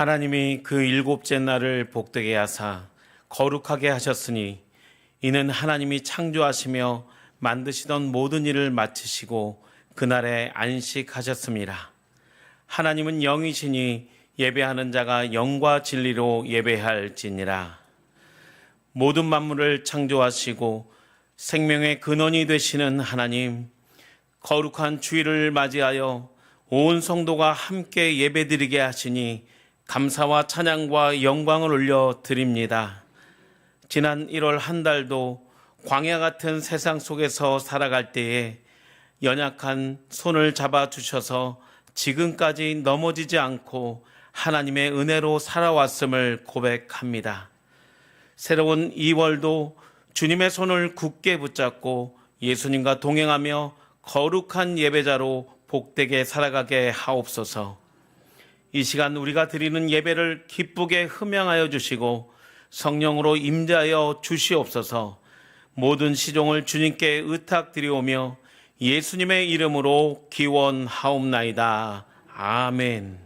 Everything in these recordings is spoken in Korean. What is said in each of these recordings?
하나님이 그 일곱째 날을 복되게 하사 거룩하게 하셨으니 이는 하나님이 창조하시며 만드시던 모든 일을 마치시고 그날에 안식하셨습니다. 하나님은 영이시니 예배하는 자가 영과 진리로 예배할지니라. 모든 만물을 창조하시고 생명의 근원이 되시는 하나님, 거룩한 주일을 맞이하여 온 성도가 함께 예배드리게 하시니 감사와 찬양과 영광을 올려 드립니다. 지난 1월 한 달도 광야 같은 세상 속에서 살아갈 때에 연약한 손을 잡아주셔서 지금까지 넘어지지 않고 하나님의 은혜로 살아왔음을 고백합니다. 새로운 2월도 주님의 손을 굳게 붙잡고 예수님과 동행하며 거룩한 예배자로 복되게 살아가게 하옵소서. 이 시간 우리가 드리는 예배를 기쁘게 흠양하여 주시고 성령으로 임재하여 주시옵소서. 모든 시종을 주님께 의탁드리오며 예수님의 이름으로 기원하옵나이다. 아멘.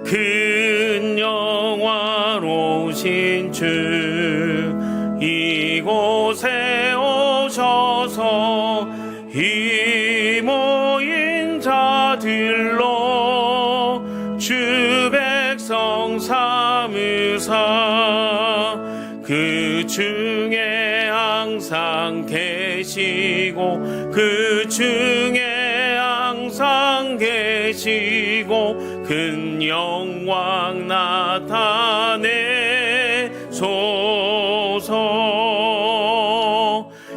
큰 영화로우신 주 이곳에 오셔서 이 모인 자들로 주 백성 삼으사 그 중에 항상 계시고 그 중에 항상 계시고 큰 영광 나타내소서.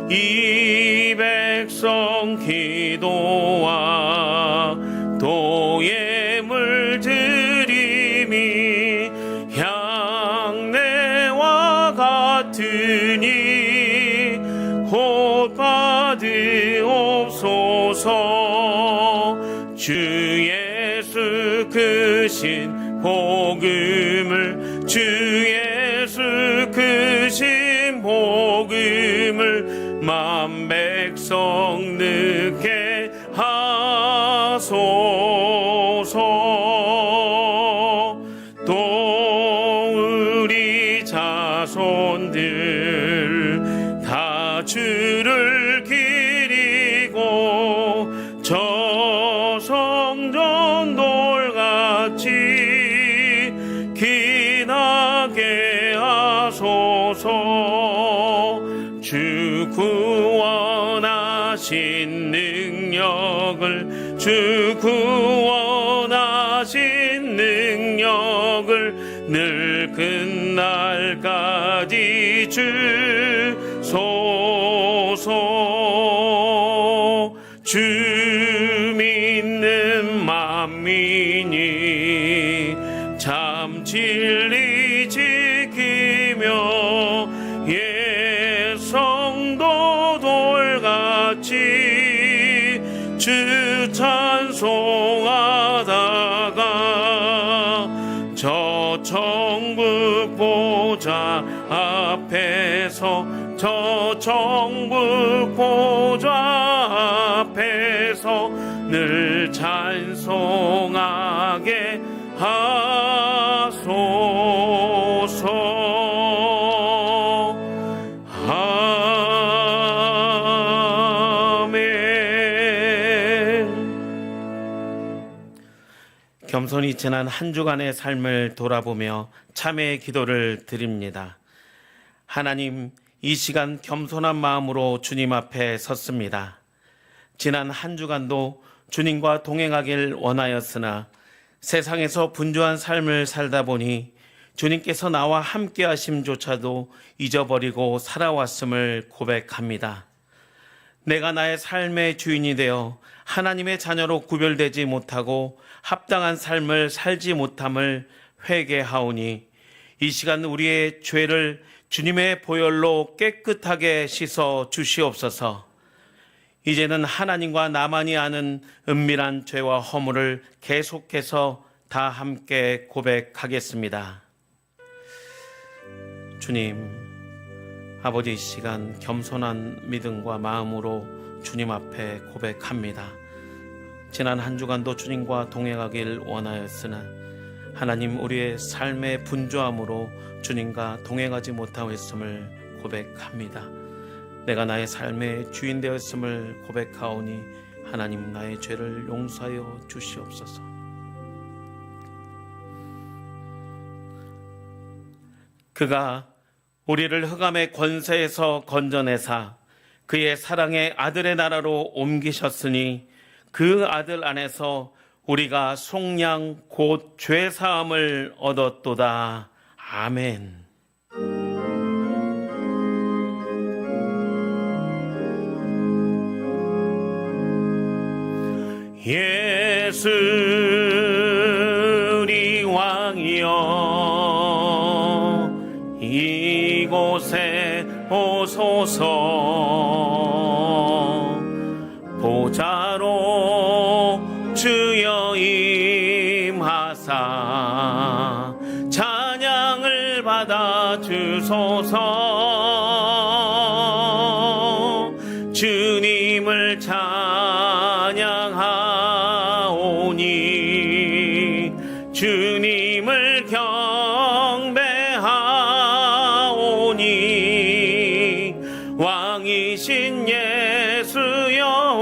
이 백성 기도와 도의 물들임이 향내와 같으니 곧 받으옵소서. 주 예수 크신 복음을 주 예수 크신 복음을 만 백성 듣게 하소서. 또 우리 자손들 다 주를 기리고 저 성전 돌같이 기나게 하소서. 주 구원하신 능력을 주 구원하신 능력을 늘 그날까지 주소서. 주 믿는 만민이 참 진리 지키며 예 성도 돌같이 주 찬송하다가 저 천국 보좌 앞에서 저 천국 보좌 앞에서 늘 찬송하게 하소서. 아멘. 겸손히 지난 한 주간의 삶을 돌아보며 참회의 기도를 드립니다. 하나님, 이 시간 겸손한 마음으로 주님 앞에 섰습니다. 지난 한 주간도 주님과 동행하길 원하였으나 세상에서 분주한 삶을 살다 보니 주님께서 나와 함께 하심조차도 잊어버리고 살아왔음을 고백합니다. 내가 나의 삶의 주인이 되어 하나님의 자녀로 구별되지 못하고 합당한 삶을 살지 못함을 회개하오니 이 시간 우리의 죄를 주님의 보혈로 깨끗하게 씻어 주시옵소서. 이제는 하나님과 나만이 아는 은밀한 죄와 허물을 계속해서 다 함께 고백하겠습니다. 주님, 아버지, 이 시간 겸손한 믿음과 마음으로 주님 앞에 고백합니다. 지난 한 주간도 주님과 동행하길 원하였으나 하나님, 우리의 삶의 분주함으로 주님과 동행하지 못하고 있음을 고백합니다. 내가 나의 삶의 주인 되었음을 고백하오니 하나님, 나의 죄를 용서하여 주시옵소서. 그가 우리를 흑암의 권세에서 건져내사 그의 사랑의 아들의 나라로 옮기셨으니 그 아들 안에서 우리가 속량 곧 죄사함을 얻었도다. 아멘. 예수 우리 왕이여, 이곳에 오소서. 보좌로 주여 임하사 찬양을 받아 주소서. 주님을 찬양하오니 주님을 경배하오니 왕이신 예수여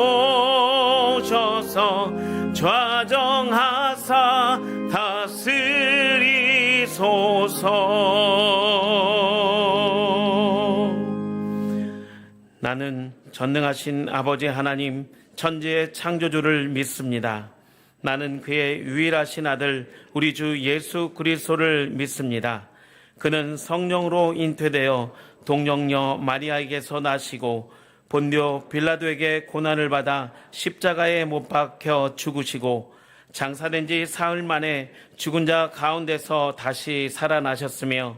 오셔서 좌정하사 다스리소서. 나는 전능하신 아버지 하나님, 천지의 창조주를 믿습니다. 나는 그의 유일하신 아들 우리 주 예수 그리스도를 믿습니다. 그는 성령으로 잉태되어 동정녀 마리아에게서 나시고 본디오 빌라도에게 고난을 받아 십자가에 못 박혀 죽으시고 장사된 지 사흘 만에 죽은 자 가운데서 다시 살아나셨으며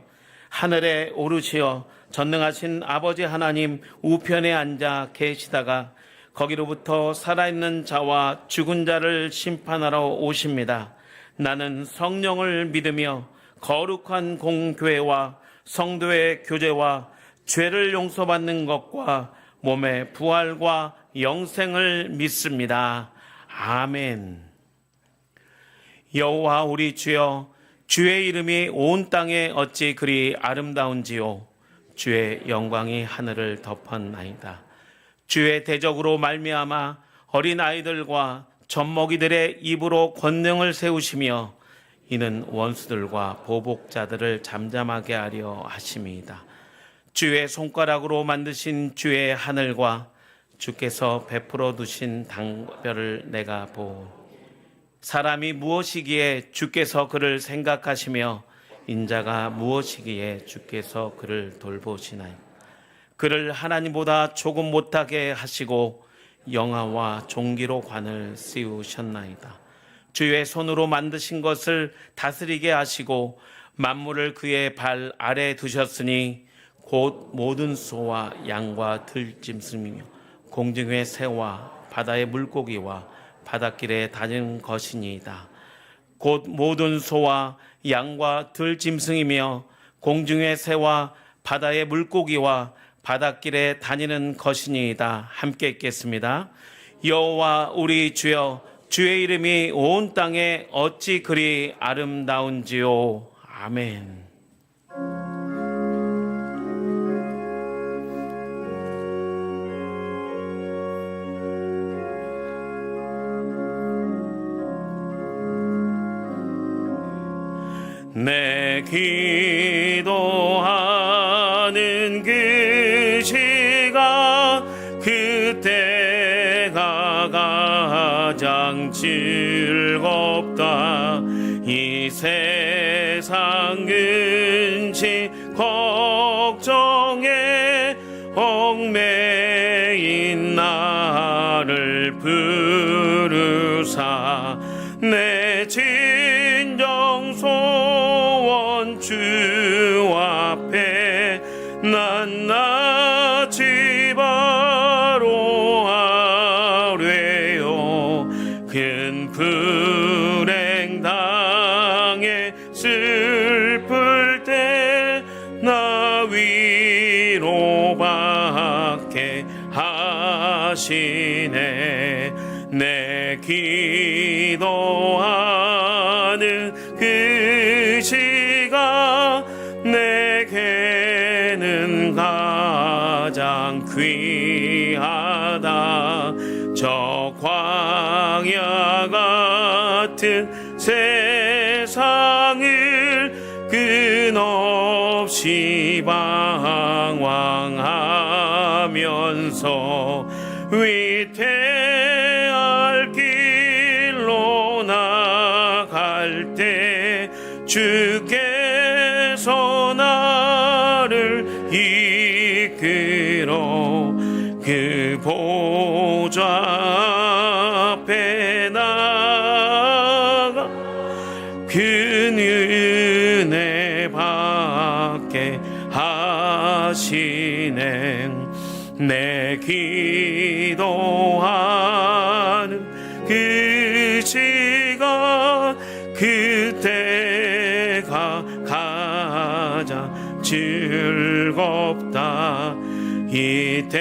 하늘에 오르시어 전능하신 아버지 하나님 우편에 앉아 계시다가 거기로부터 살아있는 자와 죽은 자를 심판하러 오십니다. 나는 성령을 믿으며 거룩한 공교회와 성도의 교제와 죄를 용서받는 것과 몸의 부활과 영생을 믿습니다. 아멘. 여호와 우리 주여, 주의 이름이 온 땅에 어찌 그리 아름다운지요. 주의 영광이 하늘을 덮었나이다. 주의 대적으로 말미암아 어린 아이들과 젖먹이들의 입으로 권능을 세우시며 이는 원수들과 보복자들을 잠잠하게 하려 하심이다. 주의 손가락으로 만드신 주의 하늘과 주께서 베풀어 두신 당별을 내가 보오. 사람이 무엇이기에 주께서 그를 생각하시며 인자가 무엇이기에 주께서 그를 돌보시나요? 그를 하나님보다 조금 못하게 하시고 영화와 종기로 관을 씌우셨나이다. 주의 손으로 만드신 것을 다스리게 하시고 만물을 그의 발 아래 두셨으니 곧 모든 소와 양과 들짐승이며 공중의 새와 바다의 물고기와 바닷길에 다니는 것이니이다. 곧 모든 소와 양과 들짐승이며 공중의 새와 바다의 물고기와 바닷길에 다니는 것이니이다. 함께 읽겠습니다. 여호와 우리 주여, 주의 이름이 온 땅에 어찌 그리 아름다운지요. 아멘. 내 기도하는 그 시간, 그때가 가장 즐겁다. 이 세상 근심 걱정에 얽매인 나를 부르사 내 진정 소원 주 앞에 낱낱이 바로 하뢰요. 큰 불행 당해 슬플 때 나 하시네. 내 기도하는 그 시간 내게는 가장 귀하다. 저 광야 같은 세상을 끝없이 방황하면서 위태할 길로 나갈 때 주께서 나를 이끌어 그 보좌 앞에 나가 큰 은혜 받게 하시네. 내 기도하는 그 시간 그때가 가장 즐겁다. 이때껏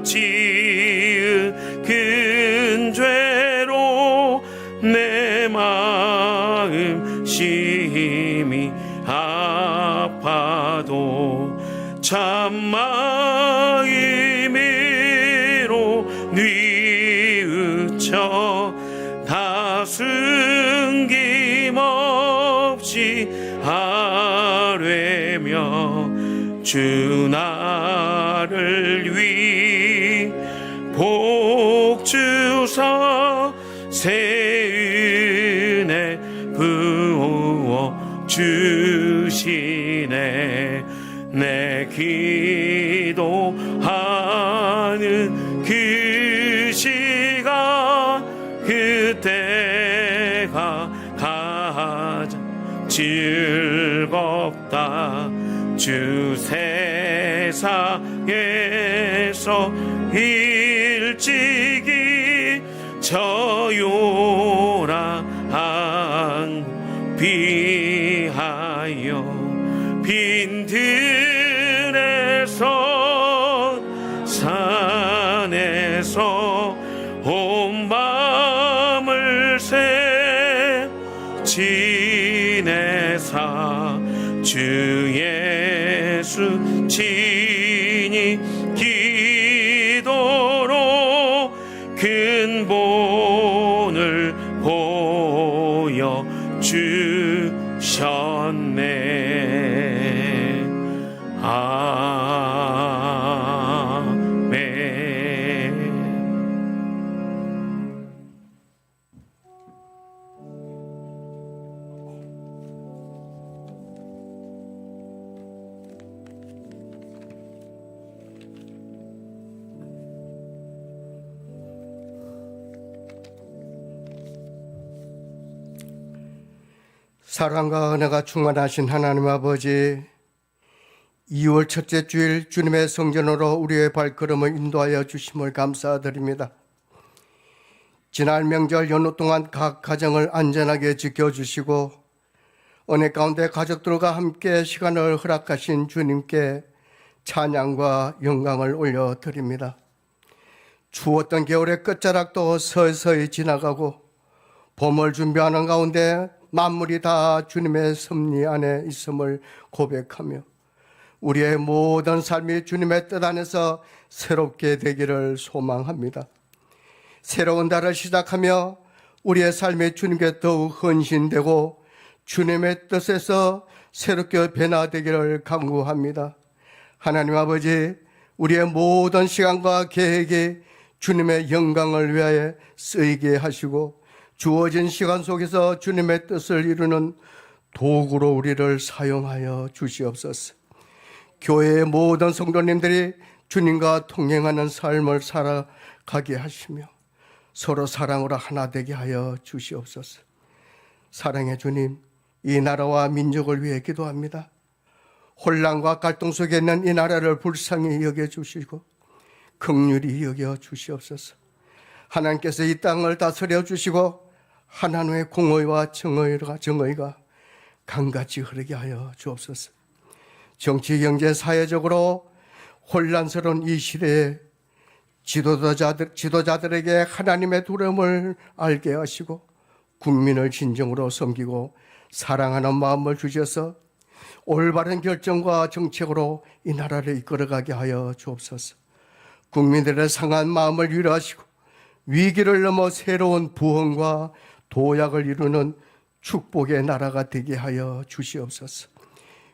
지은 큰 죄로 내 마음 심히 아파도 참마음으로 뉘우쳐 다 숨김없이 아뢰며 주 나를 위 복주사 새 은혜 부어 주시네. 내 기도하는 그 시간 그때가 가장 즐겁다. 주 세상에서 일찍이 저 요란 비하여 빈들에서 산에서 온 밤을 새 지내사 주 예수 친히 기도로 근본을 보여 주셨네. 사랑과 은혜가 충만하신 하나님 아버지, 2월 첫째 주일 주님의 성전으로 우리의 발걸음을 인도하여 주심을 감사드립니다. 지난 명절 연휴 동안 각 가정을 안전하게 지켜주시고 은혜 가운데 가족들과 함께 시간을 허락하신 주님께 찬양과 영광을 올려드립니다. 추웠던 겨울의 끝자락도 서서히 지나가고 봄을 준비하는 가운데 만물이 다 주님의 섭리 안에 있음을 고백하며 우리의 모든 삶이 주님의 뜻 안에서 새롭게 되기를 소망합니다. 새로운 달을 시작하며 우리의 삶이 주님께 더욱 헌신되고 주님의 뜻에서 새롭게 변화되기를 간구합니다. 하나님 아버지, 우리의 모든 시간과 계획이 주님의 영광을 위하여 쓰이게 하시고 주어진 시간 속에서 주님의 뜻을 이루는 도구로 우리를 사용하여 주시옵소서. 교회의 모든 성도님들이 주님과 동행하는 삶을 살아가게 하시며 서로 사랑으로 하나 되게 하여 주시옵소서. 사랑의 주님, 이 나라와 민족을 위해 기도합니다. 혼란과 갈등 속에 있는 이 나라를 불쌍히 여겨주시고 긍휼히 여겨주시옵소서. 하나님께서 이 땅을 다스려 주시고 하나님의 공의와 정의가 강같이 흐르게 하여 주옵소서. 정치, 경제, 사회적으로 혼란스러운 이 시대에 지도자들에게 하나님의 두려움을 알게 하시고 국민을 진정으로 섬기고 사랑하는 마음을 주셔서 올바른 결정과 정책으로 이 나라를 이끌어가게 하여 주옵소서. 국민들의 상한 마음을 위로하시고 위기를 넘어 새로운 부흥과 도약을 이루는 축복의 나라가 되게 하여 주시옵소서.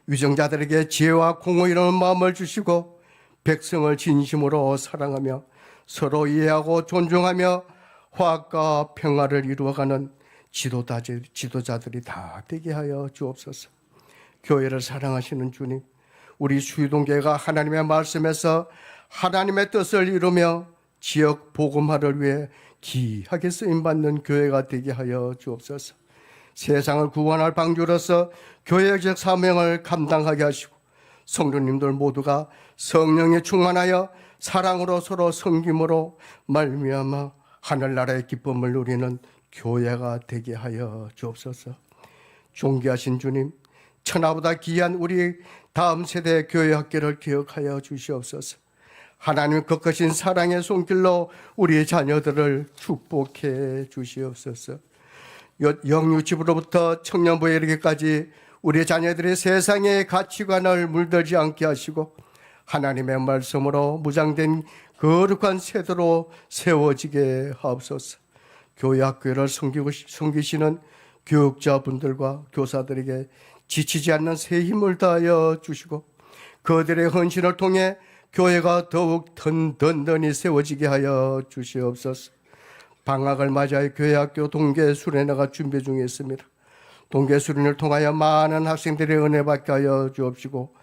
위정자들에게 지혜와 공을 이루는 마음을 주시고 백성을 진심으로 사랑하며 서로 이해하고 존중하며 화합과 평화를 이루어가는 지도자들이 다 되게 하여 주옵소서. 교회를 사랑하시는 주님, 우리 수유동교회가 하나님의 말씀에서 하나님의 뜻을 이루며 지역 복음화를 위해 귀하게 쓰임받는 교회가 되게 하여 주옵소서. 세상을 구원할 방주로서 교회적 사명을 감당하게 하시고 성도님들 모두가 성령에 충만하여 사랑으로 서로 섬김으로 말미암아 하늘나라의 기쁨을 누리는 교회가 되게 하여 주옵소서. 존귀하신 주님, 천하보다 귀한 우리 다음 세대 교회 학교를 기억하여 주시옵소서. 하나님 거크신 사랑의 손길로 우리 자녀들을 축복해 주시옵소서. 영유치부로부터 청년부에 이르기까지 우리 자녀들의 세상의 가치관을 물들지 않게 하시고 하나님의 말씀으로 무장된 거룩한 세대로 세워지게 하옵소서. 교회 학교를 섬기시는 교육자분들과 교사들에게 지치지 않는 새 힘을 다하여 주시고 그들의 헌신을 통해 교회가 더욱 든든히 세워지게 하여 주시옵소서. 방학을 맞이하여 교회 학교 동계 수련회가 준비 중에 있습니다. 동계 수련을 통하여 많은 학생들의 은혜 받게 하여 주옵시고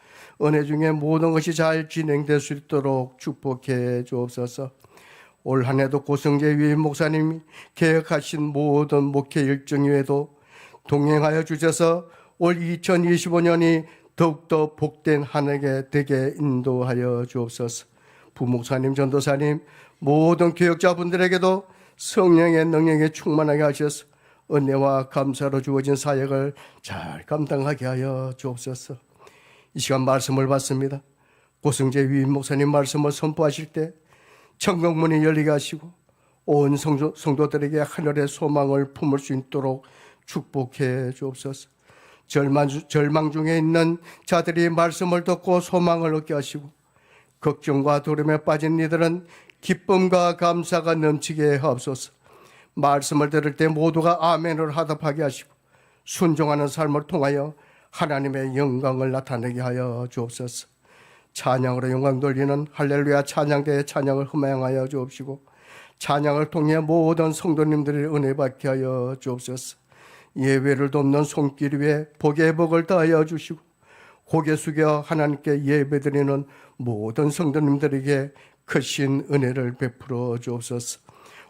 은혜 중에 모든 것이 잘 진행될 수 있도록 축복해 주옵소서. 올 한 해도 고성재 위임 목사님이 계획하신 모든 목회 일정 외에도 동행하여 주셔서 올 2025년이 더욱더 복된 한 해가 되게 인도하여 주옵소서. 부목사님, 전도사님, 모든 교역자분들에게도 성령의 능력에 충만하게 하셔서 은혜와 감사로 주어진 사역을 잘 감당하게 하여 주옵소서. 이 시간 말씀을 받습니다. 고성재 위임 목사님 말씀을 선포하실 때 천국문이 열리게 하시고 온 성도들에게 하늘의 소망을 품을 수 있도록 축복해 주옵소서. 절망 중에 있는 자들이 말씀을 듣고 소망을 얻게 하시고 걱정과 두려움에 빠진 이들은 기쁨과 감사가 넘치게 하옵소서. 말씀을 들을 때 모두가 아멘을 하답하게 하시고 순종하는 삶을 통하여 하나님의 영광을 나타내게 하여 주옵소서. 찬양으로 영광 돌리는 할렐루야 찬양대의 찬양을 흠양하여 주옵시고 찬양을 통해 모든 성도님들이 은혜 받게 하여 주옵소서. 예배를 돕는 손길 위에 복의 복을 더하여 주시고 고개 숙여 하나님께 예배드리는 모든 성도님들에게 크신 은혜를 베풀어 주옵소서.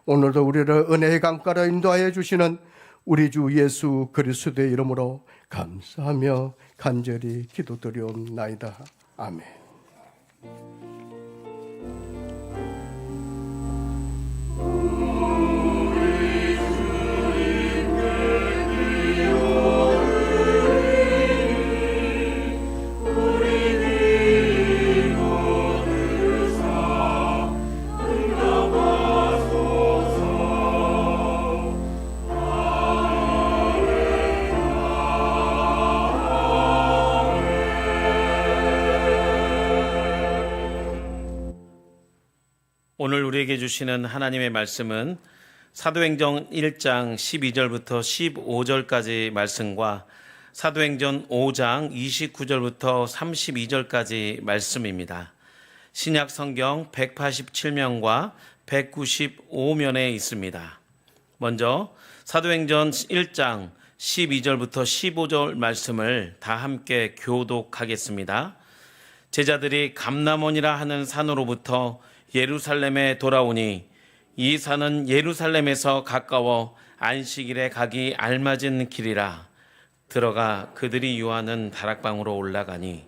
오늘도 우리를 은혜의 강가로 인도하여 주시는 우리 주 예수 그리스도의 이름으로 감사하며 간절히 기도드리옵나이다. 아멘. 오늘 우리에게 주시는 하나님의 말씀은 사도행전 1장 12절부터 15절까지 말씀과 사도행전 5장 29절부터 32절까지 말씀입니다. 신약 성경 187면과 195면에 있습니다. 먼저 사도행전 1장 12절부터 15절 말씀을 다 함께 교독하겠습니다. 제자들이 감람원이라 하는 산으로부터 예루살렘에 돌아오니 이 산은 예루살렘에서 가까워 안식일에 가기 알맞은 길이라. 들어가 그들이 유하는 다락방으로 올라가니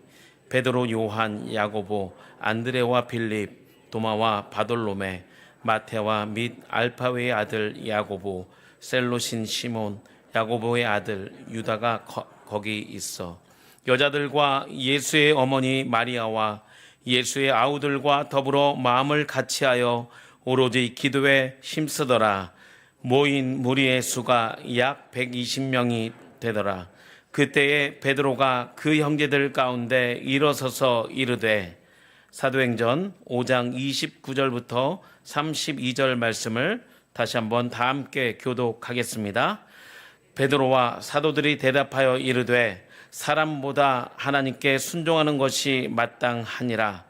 베드로, 요한, 야고보, 안드레와 빌립, 도마와 바돌로메, 마테와 및 알파웨의 아들 야고보, 셀로신 시몬, 야고보의 아들 유다가 거기 있어 여자들과 예수의 어머니 마리아와 예수의 아우들과 더불어 마음을 같이하여 오로지 기도에 힘쓰더라. 모인 무리의 수가 약 120명이 되더라. 그때에 베드로가 그 형제들 가운데 일어서서 이르되, 사도행전 5장 29절부터 32절 말씀을 다시 한번 다 함께 교독하겠습니다. 베드로와 사도들이 대답하여 이르되, 사람보다 하나님께 순종하는 것이 마땅하니라.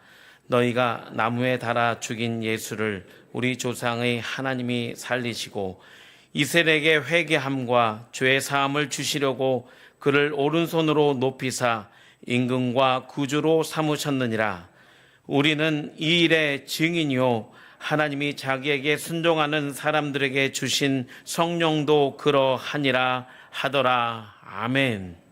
너희가 나무에 달아 죽인 예수를 우리 조상의 하나님이 살리시고 이스라엘에게 회개함과 죄 사함을 주시려고 그를 오른손으로 높이사 임금과 구주로 삼으셨느니라. 우리는 이 일의 증인이요 하나님이 자기에게 순종하는 사람들에게 주신 성령도 그러하니라 하더라. 아멘.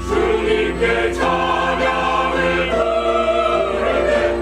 주님께 찬양을 부르네.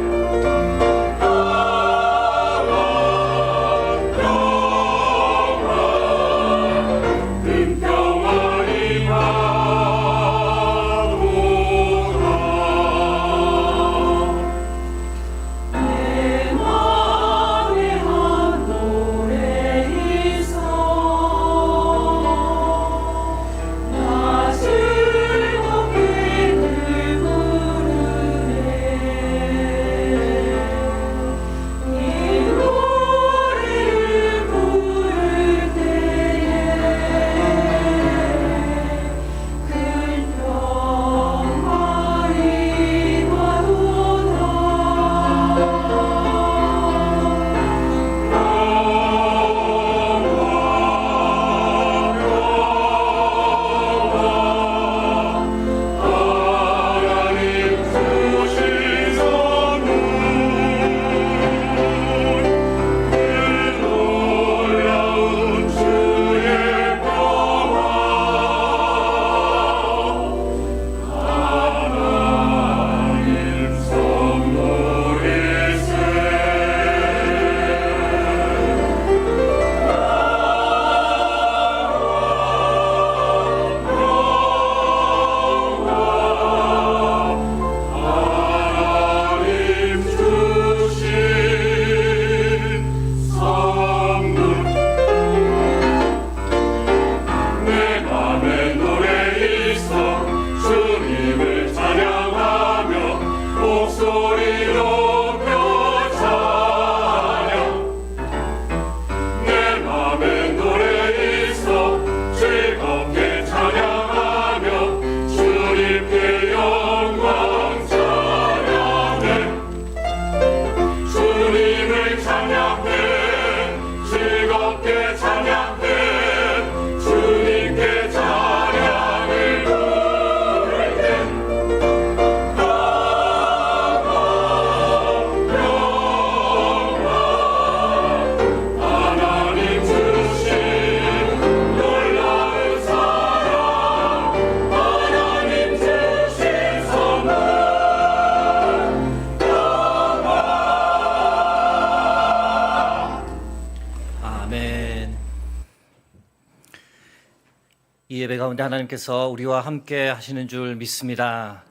가운데 하나님께서 우리와 함께 하시는 줄 믿습니다.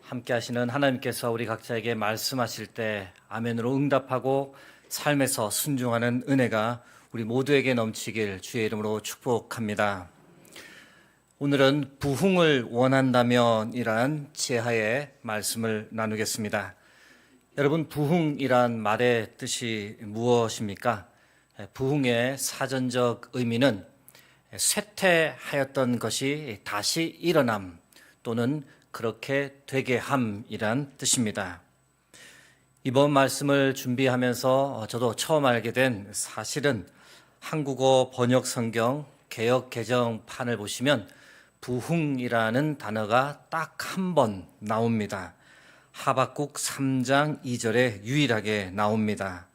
함께 하시는 하나님께서 우리 각자에게 말씀하실 때 아멘으로 응답하고 삶에서 순종하는 은혜가 우리 모두에게 넘치길 주의 이름으로 축복합니다. 오늘은 부흥을 원한다면이란 제하의 말씀을 나누겠습니다. 여러분, 부흥이란 말의 뜻이 무엇입니까? 부흥의 사전적 의미는 쇠퇴하였던 것이 다시 일어남 또는 그렇게 되게 함이란 뜻입니다. 이번 말씀을 준비하면서 저도 처음 알게 된 사실은 한국어 번역 성경 개역 개정판을 보시면 부흥이라는 단어가 딱 한 번 나옵니다. 하박국 3장 2절에 유일하게 나옵니다.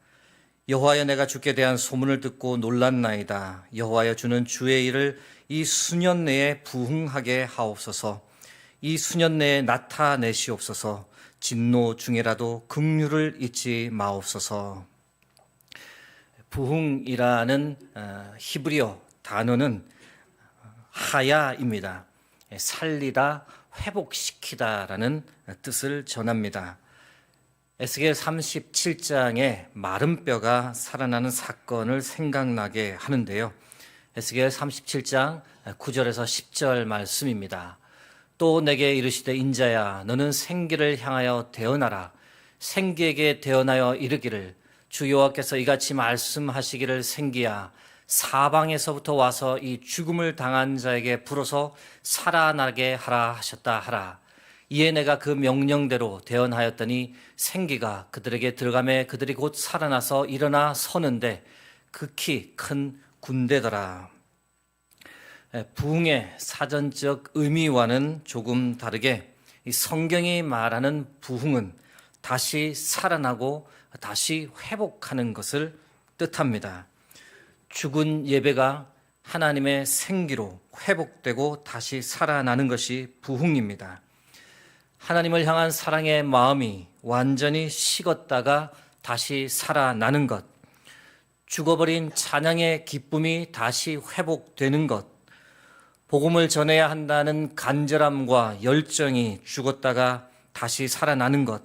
여호와여, 내가 주께 대한 소문을 듣고 놀랐나이다. 여호와여, 주는 주의 일을 이 수년 내에 부흥하게 하옵소서. 이 수년 내에 나타내시옵소서. 진노 중에라도 긍휼을 잊지 마옵소서. 부흥이라는 히브리어 단어는 하야입니다. 살리다, 회복시키다라는 뜻을 전합니다. 에스겔 37장에 마른 뼈가 살아나는 사건을 생각나게 하는데요. 에스겔 37장 9절에서 10절 말씀입니다. 또 내게 이르시되, 인자야, 너는 생기를 향하여 대언하라. 생기에게 대언하여 이르기를, 주 여호와께서 이같이 말씀하시기를, 생기야, 사방에서부터 와서 이 죽음을 당한 자에게 불어서 살아나게 하라 하셨다 하라. 이에 내가 그 명령대로 대언하였더니 생기가 그들에게 들어가매 그들이 곧 살아나서 일어나 서는데 극히 큰 군대더라. 부흥의 사전적 의미와는 조금 다르게 이 성경이 말하는 부흥은 다시 살아나고 다시 회복하는 것을 뜻합니다. 죽은 예배가 하나님의 생기로 회복되고 다시 살아나는 것이 부흥입니다. 하나님을 향한 사랑의 마음이 완전히 식었다가 다시 살아나는 것, 죽어버린 찬양의 기쁨이 다시 회복되는 것, 복음을 전해야 한다는 간절함과 열정이 죽었다가 다시 살아나는 것,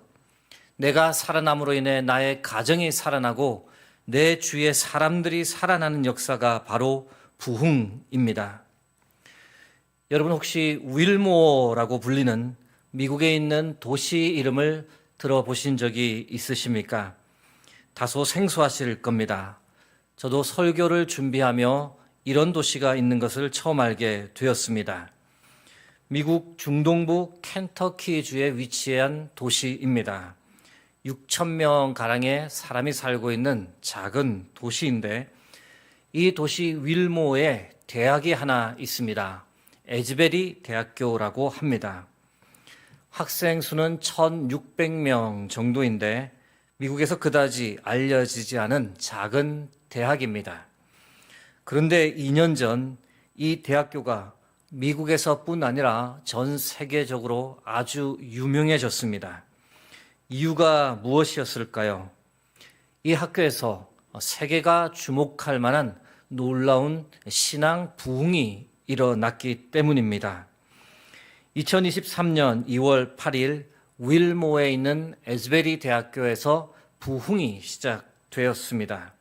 내가 살아남으로 인해 나의 가정이 살아나고 내 주위의 사람들이 살아나는 역사가 바로 부흥입니다. 여러분, 혹시 윌모어라고 불리는 미국에 있는 도시 이름을 들어보신 적이 있으십니까? 다소 생소하실 겁니다. 저도 설교를 준비하며 이런 도시가 있는 것을 처음 알게 되었습니다. 미국 중동부 켄터키주에 위치한 도시입니다. 6,000명 가량의 사람이 살고 있는 작은 도시인데 이 도시 윌모어에 대학이 하나 있습니다. 에즈베리 대학교라고 합니다. 학생 수는 1,600명 정도인데 미국에서 그다지 알려지지 않은 작은 대학입니다. 그런데 2년 전 이 대학교가 미국에서뿐 아니라 전 세계적으로 아주 유명해졌습니다. 이유가 무엇이었을까요? 이 학교에서 세계가 주목할 만한 놀라운 신앙 부흥이 일어났기 때문입니다. 2023년 2월 8일 윌모어에 있는 에즈베리 대학교에서 부흥이 시작되었습니다.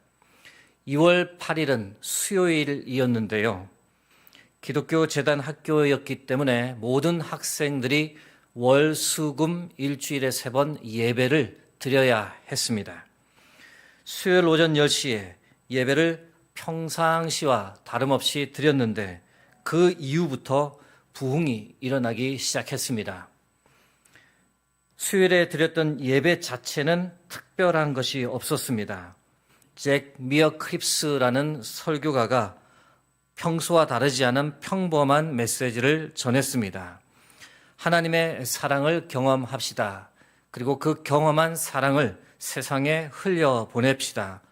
2월 8일은 수요일이었는데요. 기독교 재단 학교였기 때문에 모든 학생들이 월, 수, 금 일주일에 3번 예배를 드려야 했습니다. 수요일 오전 10시에 예배를 평상시와 다름없이 드렸는데 그 이후부터 부흥이 일어나기 시작했습니다. 수요일에 드렸던 예배 자체는 특별한 것이 없었습니다. 잭 미어 크립스라는 설교가가 평소와 다르지 않은 평범한 메시지를 전했습니다. 하나님의 사랑을 경험합시다. 그리고 그 경험한 사랑을 세상에 흘려보냅시다.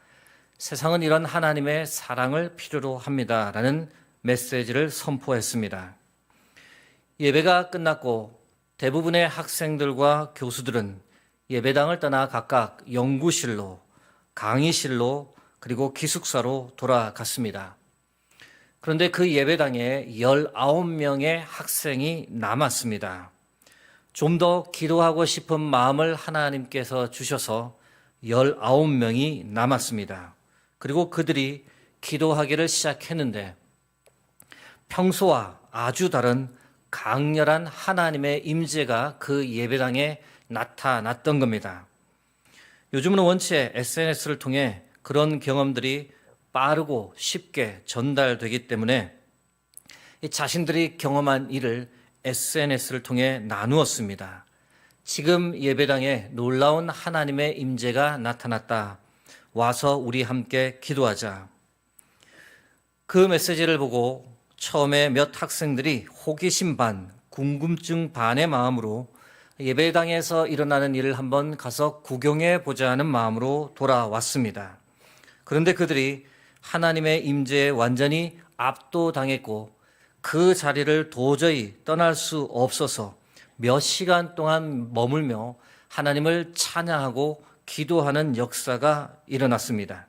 세상은 이런 하나님의 사랑을 필요로 합니다. 라는 메시지를 선포했습니다. 예배가 끝났고 대부분의 학생들과 교수들은 예배당을 떠나 각각 연구실로, 강의실로, 그리고 기숙사로 돌아갔습니다. 그런데 그 예배당에 19명의 학생이 남았습니다. 좀 더 기도하고 싶은 마음을 하나님께서 주셔서 19명이 남았습니다. 그리고 그들이 기도하기를 시작했는데 평소와 아주 다른 강렬한 하나님의 임재가 그 예배당에 나타났던 겁니다. 요즘은 원체 SNS를 통해 그런 경험들이 빠르고 쉽게 전달되기 때문에 자신들이 경험한 일을 SNS를 통해 나누었습니다. 지금 예배당에 놀라운 하나님의 임재가 나타났다. 와서 우리 함께 기도하자. 그 메시지를 보고 처음에 몇 학생들이 호기심 반, 궁금증 반의 마음으로 예배당에서 일어나는 일을 한번 가서 구경해 보자 하는 마음으로 돌아왔습니다. 그런데 그들이 하나님의 임재에 완전히 압도당했고 그 자리를 도저히 떠날 수 없어서 몇 시간 동안 머물며 하나님을 찬양하고 기도하는 역사가 일어났습니다.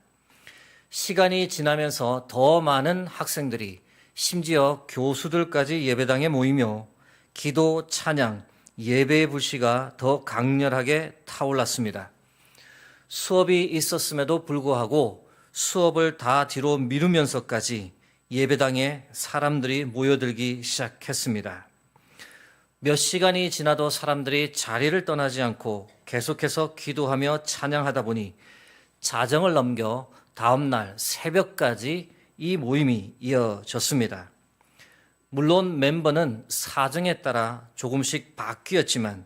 시간이 지나면서 더 많은 학생들이 심지어 교수들까지 예배당에 모이며 기도, 찬양, 예배의 불씨가 더 강렬하게 타올랐습니다. 수업이 있었음에도 불구하고 수업을 다 뒤로 미루면서까지 예배당에 사람들이 모여들기 시작했습니다. 몇 시간이 지나도 사람들이 자리를 떠나지 않고 계속해서 기도하며 찬양하다 보니 자정을 넘겨 다음 날 새벽까지 이 모임이 이어졌습니다. 물론 멤버는 사정에 따라 조금씩 바뀌었지만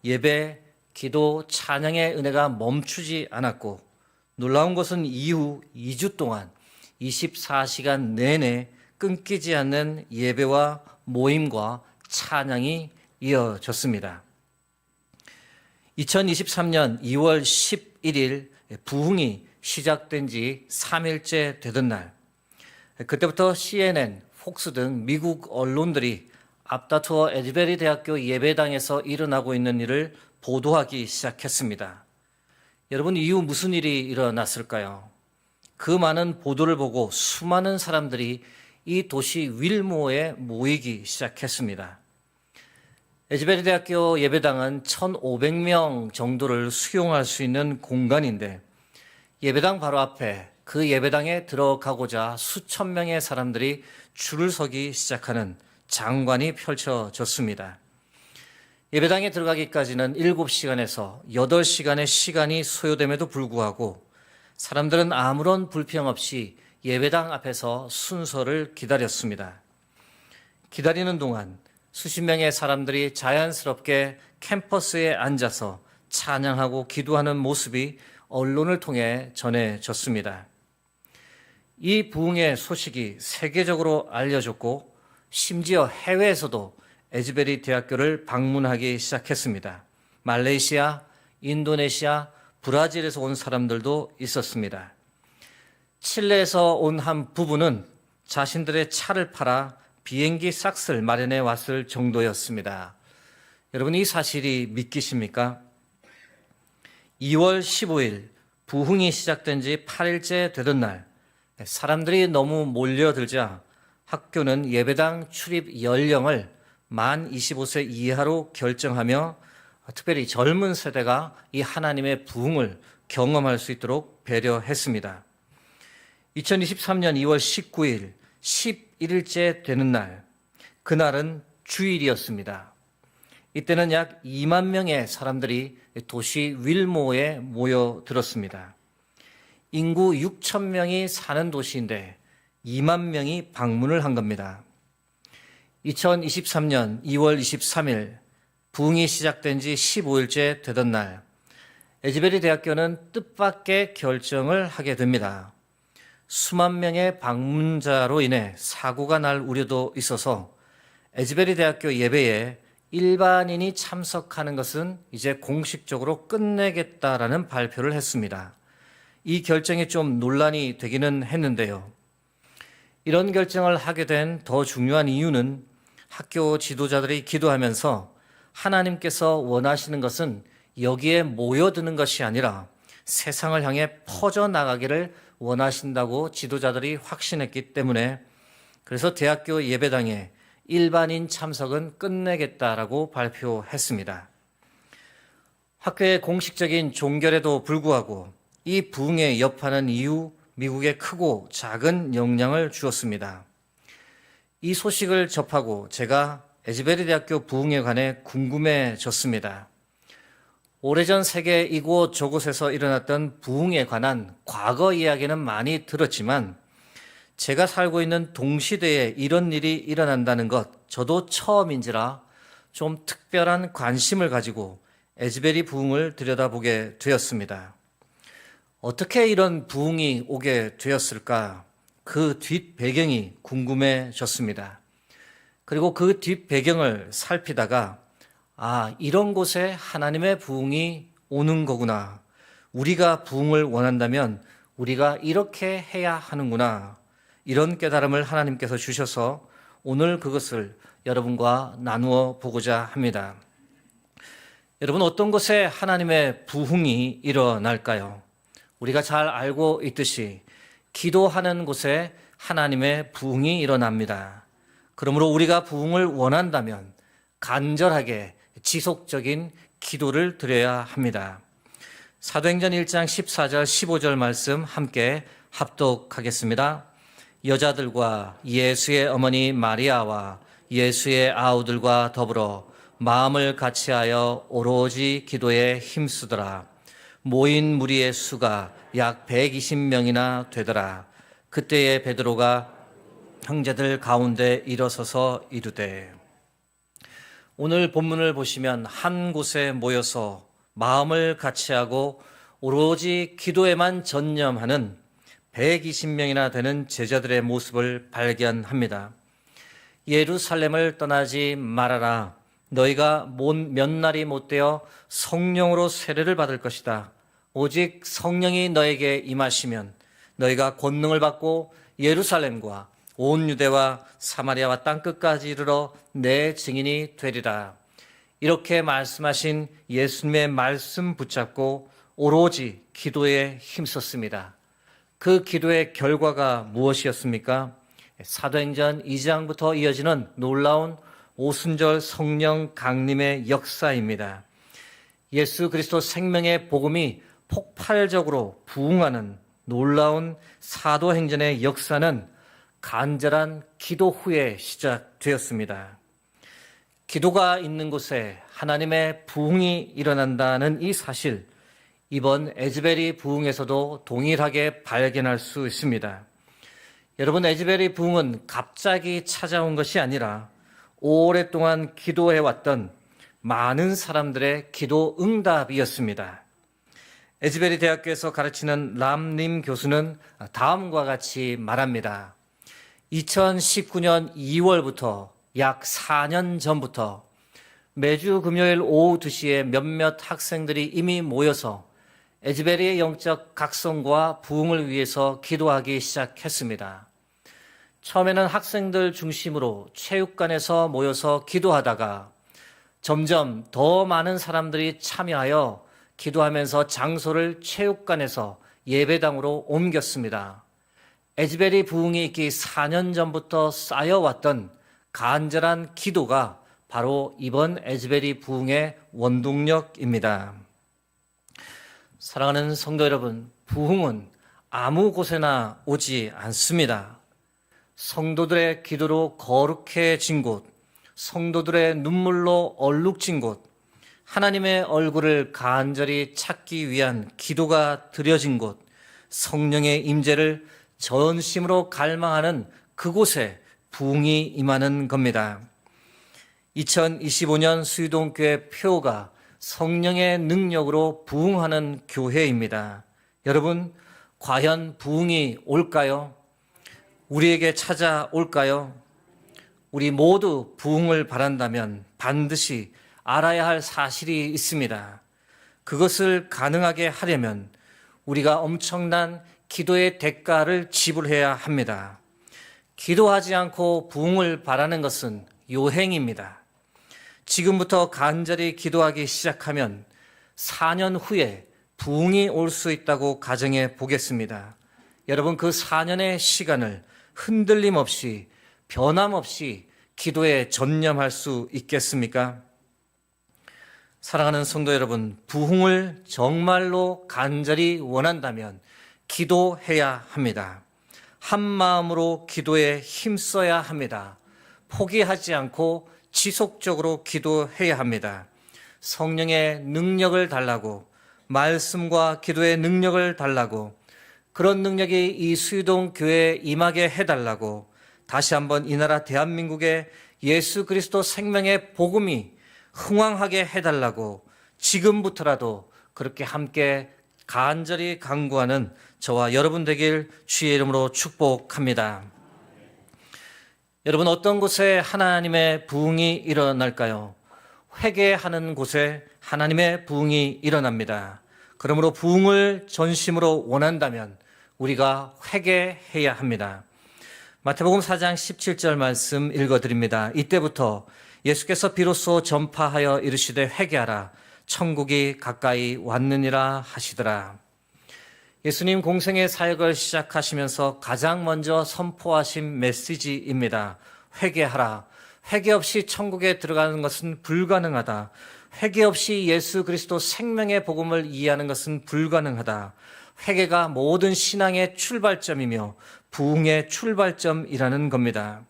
예배, 기도, 찬양의 은혜가 멈추지 않았고 놀라운 것은 이후 2주 동안 24시간 내내 끊기지 않는 예배와 모임과 찬양이 이어졌습니다. 2023년 2월 11일 부흥이 시작된 지 3일째 되던 날, 그때부터 CNN, 폭스 등 미국 언론들이 앞다투어 에즈베리 대학교 예배당에서 일어나고 있는 일을 보도하기 시작했습니다. 여러분, 이후 무슨 일이 일어났을까요? 그 많은 보도를 보고 수많은 사람들이 이 도시 윌모어에 모이기 시작했습니다. 에즈베리 대학교 예배당은 1,500명 정도를 수용할 수 있는 공간인데 예배당 바로 앞에 그 예배당에 들어가고자 수천 명의 사람들이 줄을 서기 시작하는 장관이 펼쳐졌습니다. 예배당에 들어가기까지는 7시간에서 8시간의 시간이 소요됨에도 불구하고 사람들은 아무런 불평 없이 예배당 앞에서 순서를 기다렸습니다. 기다리는 동안 수십 명의 사람들이 자연스럽게 캠퍼스에 앉아서 찬양하고 기도하는 모습이 언론을 통해 전해졌습니다. 이 부흥의 소식이 세계적으로 알려졌고 심지어 해외에서도 에즈베리 대학교를 방문하기 시작했습니다. 말레이시아, 인도네시아, 브라질에서 온 사람들도 있었습니다. 칠레에서 온 한 부부는 자신들의 차를 팔아 비행기 싹스를 마련해 왔을 정도였습니다. 여러분, 이 사실이 믿기십니까? 2월 15일 부흥이 시작된 지 8일째 되던 날 사람들이 너무 몰려들자 학교는 예배당 출입 연령을 만 25세 이하로 결정하며 특별히 젊은 세대가 이 하나님의 부흥을 경험할 수 있도록 배려했습니다. 2023년 2월 19일 11일째 되는 날, 그날은 주일이었습니다. 이때는 약 2만 명의 사람들이 도시 윌모어에 모여들었습니다. 인구 6천 명이 사는 도시인데 2만 명이 방문을 한 겁니다. 2023년 2월 23일 부흥이 시작된 지 15일째 되던 날, 에즈베리 대학교는 뜻밖의 결정을 하게 됩니다. 수만 명의 방문자로 인해 사고가 날 우려도 있어서 에즈베리 대학교 예배에 일반인이 참석하는 것은 이제 공식적으로 끝내겠다라는 발표를 했습니다. 이 결정이 좀 논란이 되기는 했는데요. 이런 결정을 하게 된 더 중요한 이유는 학교 지도자들이 기도하면서 하나님께서 원하시는 것은 여기에 모여드는 것이 아니라 세상을 향해 퍼져나가기를 원하신다고 지도자들이 확신했기 때문에 그래서 대학교 예배당에 일반인 참석은 끝내겠다라고 발표했습니다. 학교의 공식적인 종결에도 불구하고 이 부흥의 여파는 이후 미국에 크고 작은 영향을 주었습니다. 이 소식을 접하고 제가 에즈베리 대학교 부흥에 관해 궁금해졌습니다. 오래전 세계 이곳 저곳에서 일어났던 부흥에 관한 과거 이야기는 많이 들었지만 제가 살고 있는 동시대에 이런 일이 일어난다는 것 저도 처음인지라 좀 특별한 관심을 가지고 에즈베리 부흥을 들여다보게 되었습니다. 어떻게 이런 부흥이 오게 되었을까? 그 뒷 배경이 궁금해졌습니다. 그리고 그 뒷 배경을 살피다가 이런 곳에 하나님의 부흥이 오는 거구나. 우리가 부흥을 원한다면 우리가 이렇게 해야 하는구나. 이런 깨달음을 하나님께서 주셔서 오늘 그것을 여러분과 나누어 보고자 합니다. 여러분, 어떤 곳에 하나님의 부흥이 일어날까요? 우리가 잘 알고 있듯이 기도하는 곳에 하나님의 부흥이 일어납니다. 그러므로 우리가 부흥을 원한다면 간절하게 지속적인 기도를 드려야 합니다. 사도행전 1장 14절 15절 말씀 함께 합독하겠습니다. 여자들과 예수의 어머니 마리아와 예수의 아우들과 더불어 마음을 같이하여 오로지 기도에 힘쓰더라. 모인 무리의 수가 약 120명이나 되더라. 그때에 베드로가 형제들 가운데 일어서서 이르되. 오늘 본문을 보시면 한 곳에 모여서 마음을 같이하고 오로지 기도에만 전념하는 120명이나 되는 제자들의 모습을 발견합니다. 예루살렘을 떠나지 말아라. 너희가 몇 날이 못되어 성령으로 세례를 받을 것이다. 오직 성령이 너에게 임하시면 너희가 권능을 받고 예루살렘과 온 유대와 사마리아와 땅끝까지 이르러 내 증인이 되리라. 이렇게 말씀하신 예수님의 말씀 붙잡고 오로지 기도에 힘썼습니다. 그 기도의 결과가 무엇이었습니까? 사도행전 2장부터 이어지는 놀라운 오순절 성령 강림의 역사입니다. 예수 그리스도 생명의 복음이 폭발적으로 부흥하는 놀라운 사도행전의 역사는 간절한 기도 후에 시작되었습니다. 기도가 있는 곳에 하나님의 부흥이 일어난다는 이 사실, 이번 에즈베리 부흥에서도 동일하게 발견할 수 있습니다. 여러분, 에즈베리 부흥은 갑자기 찾아온 것이 아니라 오랫동안 기도해왔던 많은 사람들의 기도 응답이었습니다. 에즈베리 대학교에서 가르치는 람림 교수는 다음과 같이 말합니다. 2019년 2월부터 약 4년 전부터 매주 금요일 오후 2시에 몇몇 학생들이 이미 모여서 에즈베리의 영적 각성과 부흥을 위해서 기도하기 시작했습니다. 처음에는 학생들 중심으로 체육관에서 모여서 기도하다가 점점 더 많은 사람들이 참여하여 기도하면서 장소를 체육관에서 예배당으로 옮겼습니다. 에즈베리 부흥이 있기 4년 전부터 쌓여왔던 간절한 기도가 바로 이번 에즈베리 부흥의 원동력입니다. 사랑하는 성도 여러분, 부흥은 아무 곳에나 오지 않습니다. 성도들의 기도로 거룩해진 곳, 성도들의 눈물로 얼룩진 곳, 하나님의 얼굴을 간절히 찾기 위한 기도가 드려진 곳, 성령의 임재를 전심으로 갈망하는 그곳에 부흥이 임하는 겁니다. 2025년 수유동교회 표가 성령의 능력으로 부흥하는 교회입니다. 여러분, 과연 부흥이 올까요? 우리에게 찾아올까요? 우리 모두 부흥을 바란다면 반드시 알아야 할 사실이 있습니다. 그것을 가능하게 하려면 우리가 엄청난 기도의 대가를 지불해야 합니다. 기도하지 않고 부흥을 바라는 것은 요행입니다. 지금부터 간절히 기도하기 시작하면 4년 후에 부흥이 올 수 있다고 가정해 보겠습니다. 여러분, 그 4년의 시간을 흔들림 없이 변함없이 기도에 전념할 수 있겠습니까? 사랑하는 성도 여러분, 부흥을 정말로 간절히 원한다면 기도해야 합니다. 한 마음으로 기도에 힘써야 합니다. 포기하지 않고 지속적으로 기도해야 합니다. 성령의 능력을 달라고, 말씀과 기도의 능력을 달라고, 그런 능력이 이 수유동 교회에 임하게 해달라고, 다시 한번 이 나라 대한민국에 예수 그리스도 생명의 복음이 흥왕하게 해달라고 지금부터라도 그렇게 함께 간절히 간구하는 저와 여러분 되길 주의 이름으로 축복합니다. 여러분, 어떤 곳에 하나님의 부흥이 일어날까요? 회개하는 곳에 하나님의 부흥이 일어납니다. 그러므로 부흥을 전심으로 원한다면 우리가 회개해야 합니다. 마태복음 4장 17절 말씀 읽어드립니다. 이때부터 예수께서 비로소 전파하여 이르시되 회개하라, 천국이 가까이 왔느니라 하시더라. 예수님 공생의 사역을 시작하시면서 가장 먼저 선포하신 메시지입니다. 회개하라. 회개 없이 천국에 들어가는 것은 불가능하다. 회개 없이 예수 그리스도 생명의 복음을 이해하는 것은 불가능하다. 회개가 모든 신앙의 출발점이며 부흥의 출발점이라는 겁니다.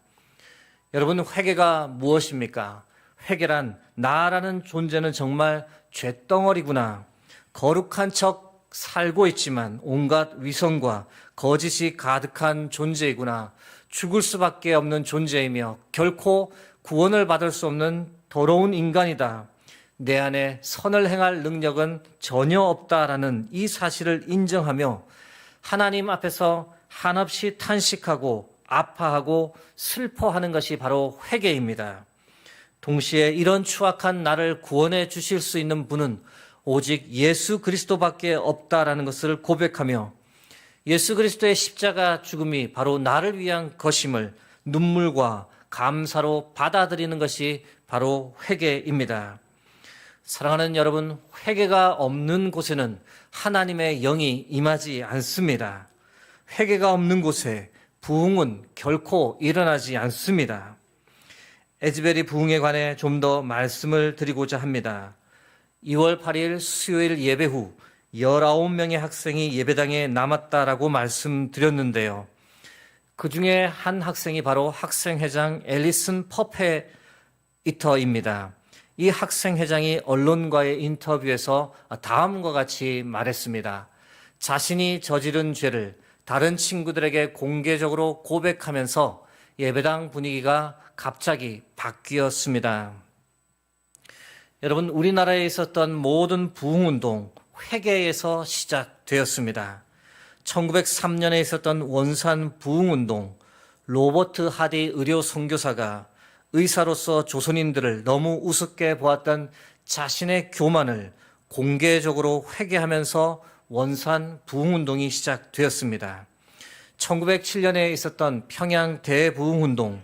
여러분, 회개가 무엇입니까? 회개란 나라는 존재는 정말 쇳덩어리구나. 거룩한 척 살고 있지만 온갖 위선과 거짓이 가득한 존재이구나. 죽을 수밖에 없는 존재이며 결코 구원을 받을 수 없는 더러운 인간이다. 내 안에 선을 행할 능력은 전혀 없다라는 이 사실을 인정하며 하나님 앞에서 한없이 탄식하고 아파하고 슬퍼하는 것이 바로 회개입니다. 동시에 이런 추악한 나를 구원해 주실 수 있는 분은 오직 예수 그리스도밖에 없다라는 것을 고백하며 예수 그리스도의 십자가 죽음이 바로 나를 위한 것임을 눈물과 감사로 받아들이는 것이 바로 회개입니다. 사랑하는 여러분, 회개가 없는 곳에는 하나님의 영이 임하지 않습니다. 회개가 없는 곳에 부흥은 결코 일어나지 않습니다. 에즈베리 부흥에 관해 좀 더 말씀을 드리고자 합니다. 2월 8일 수요일 예배 후 19명의 학생이 예배당에 남았다라고 말씀드렸는데요. 그 중에 한 학생이 바로 학생회장 앨리슨 퍼페이터입니다. 이 학생회장이 언론과의 인터뷰에서 다음과 같이 말했습니다. 자신이 저지른 죄를 다른 친구들에게 공개적으로 고백하면서 예배당 분위기가 갑자기 바뀌었습니다. 여러분, 우리나라에 있었던 모든 부흥운동, 회개에서 시작되었습니다. 1903년에 있었던 원산 부흥운동, 로버트 하디 의료 선교사가 의사로서 조선인들을 너무 우습게 보았던 자신의 교만을 공개적으로 회개하면서 원산 부흥운동이 시작되었습니다. 1907년에 있었던 평양 대부흥운동,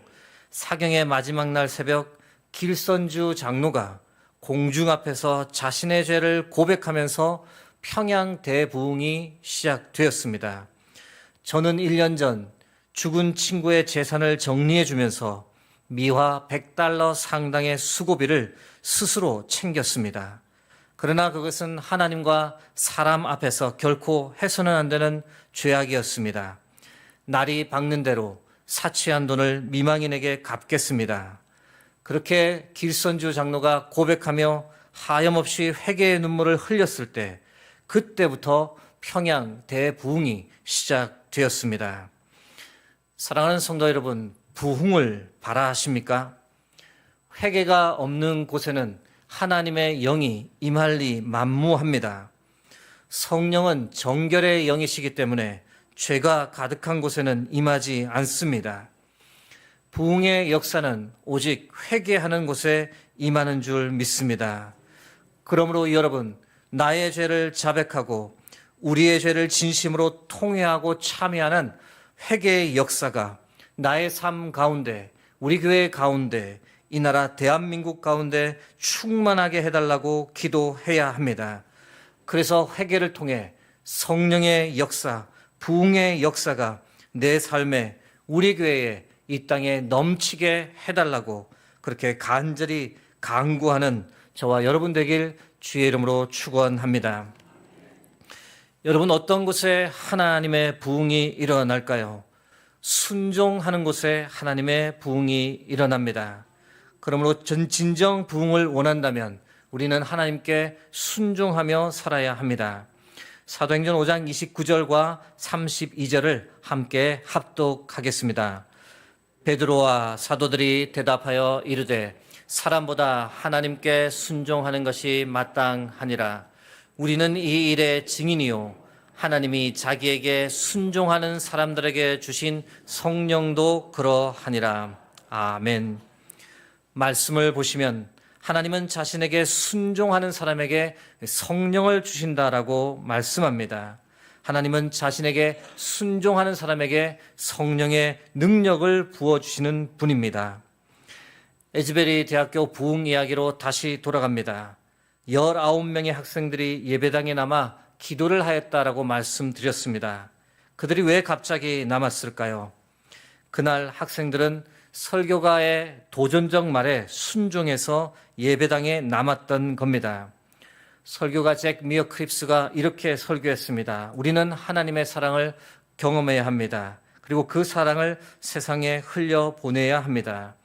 사경의 마지막 날 새벽 길선주 장로가 공중 앞에서 자신의 죄를 고백하면서 평양 대부흥이 시작되었습니다. 저는 1년 전 죽은 친구의 재산을 정리해 주면서 미화 $100 상당의 수고비를 스스로 챙겼습니다. 그러나 그것은 하나님과 사람 앞에서 결코 해서는 안 되는 죄악이었습니다. 날이 밝는 대로 사치한 돈을 미망인에게 갚겠습니다. 그렇게 길선주 장로가 고백하며 하염없이 회개의 눈물을 흘렸을 때 그때부터 평양 대부흥이 시작되었습니다. 사랑하는 성도 여러분, 부흥을 바라십니까? 회개가 없는 곳에는 하나님의 영이 임할리 만무합니다. 성령은 정결의 영이시기 때문에 죄가 가득한 곳에는 임하지 않습니다. 부흥의 역사는 오직 회개하는 곳에 임하는 줄 믿습니다. 그러므로 여러분, 나의 죄를 자백하고 우리의 죄를 진심으로 통회하고 참여하는 회개의 역사가 나의 삶 가운데, 우리 교회 가운데, 이 나라 대한민국 가운데 충만하게 해달라고 기도해야 합니다. 그래서 회개를 통해 성령의 역사, 부흥의 역사가 내 삶에, 우리 교회에 이 땅에 넘치게 해달라고 그렇게 간절히 간구하는 저와 여러분 되길 주의 이름으로 축원합니다. 여러분, 어떤 곳에 하나님의 부흥이 일어날까요? 순종하는 곳에 하나님의 부흥이 일어납니다. 그러므로 진정 부흥을 원한다면 우리는 하나님께 순종하며 살아야 합니다. 사도행전 5장 29절과 32절을 함께 합독하겠습니다. 베드로와 사도들이 대답하여 이르되 사람보다 하나님께 순종하는 것이 마땅하니라. 우리는 이 일의 증인이요 하나님이 자기에게 순종하는 사람들에게 주신 성령도 그러하니라. 아멘. 말씀을 보시면 하나님은 자신에게 순종하는 사람에게 성령을 주신다라고 말씀합니다. 하나님은 자신에게 순종하는 사람에게 성령의 능력을 부어주시는 분입니다. 에즈베리 대학교 부흥 이야기로 다시 돌아갑니다. 19명의 학생들이 예배당에 남아 기도를 하였다라고 말씀드렸습니다. 그들이 왜 갑자기 남았을까요? 그날 학생들은 설교가의 도전적 말에 순종해서 예배당에 남았던 겁니다. 설교가 잭 미어 크립스가 이렇게 설교했습니다. 우리는 하나님의 사랑을 경험해야 합니다. 그리고 그 사랑을 세상에 흘려보내야 합니다.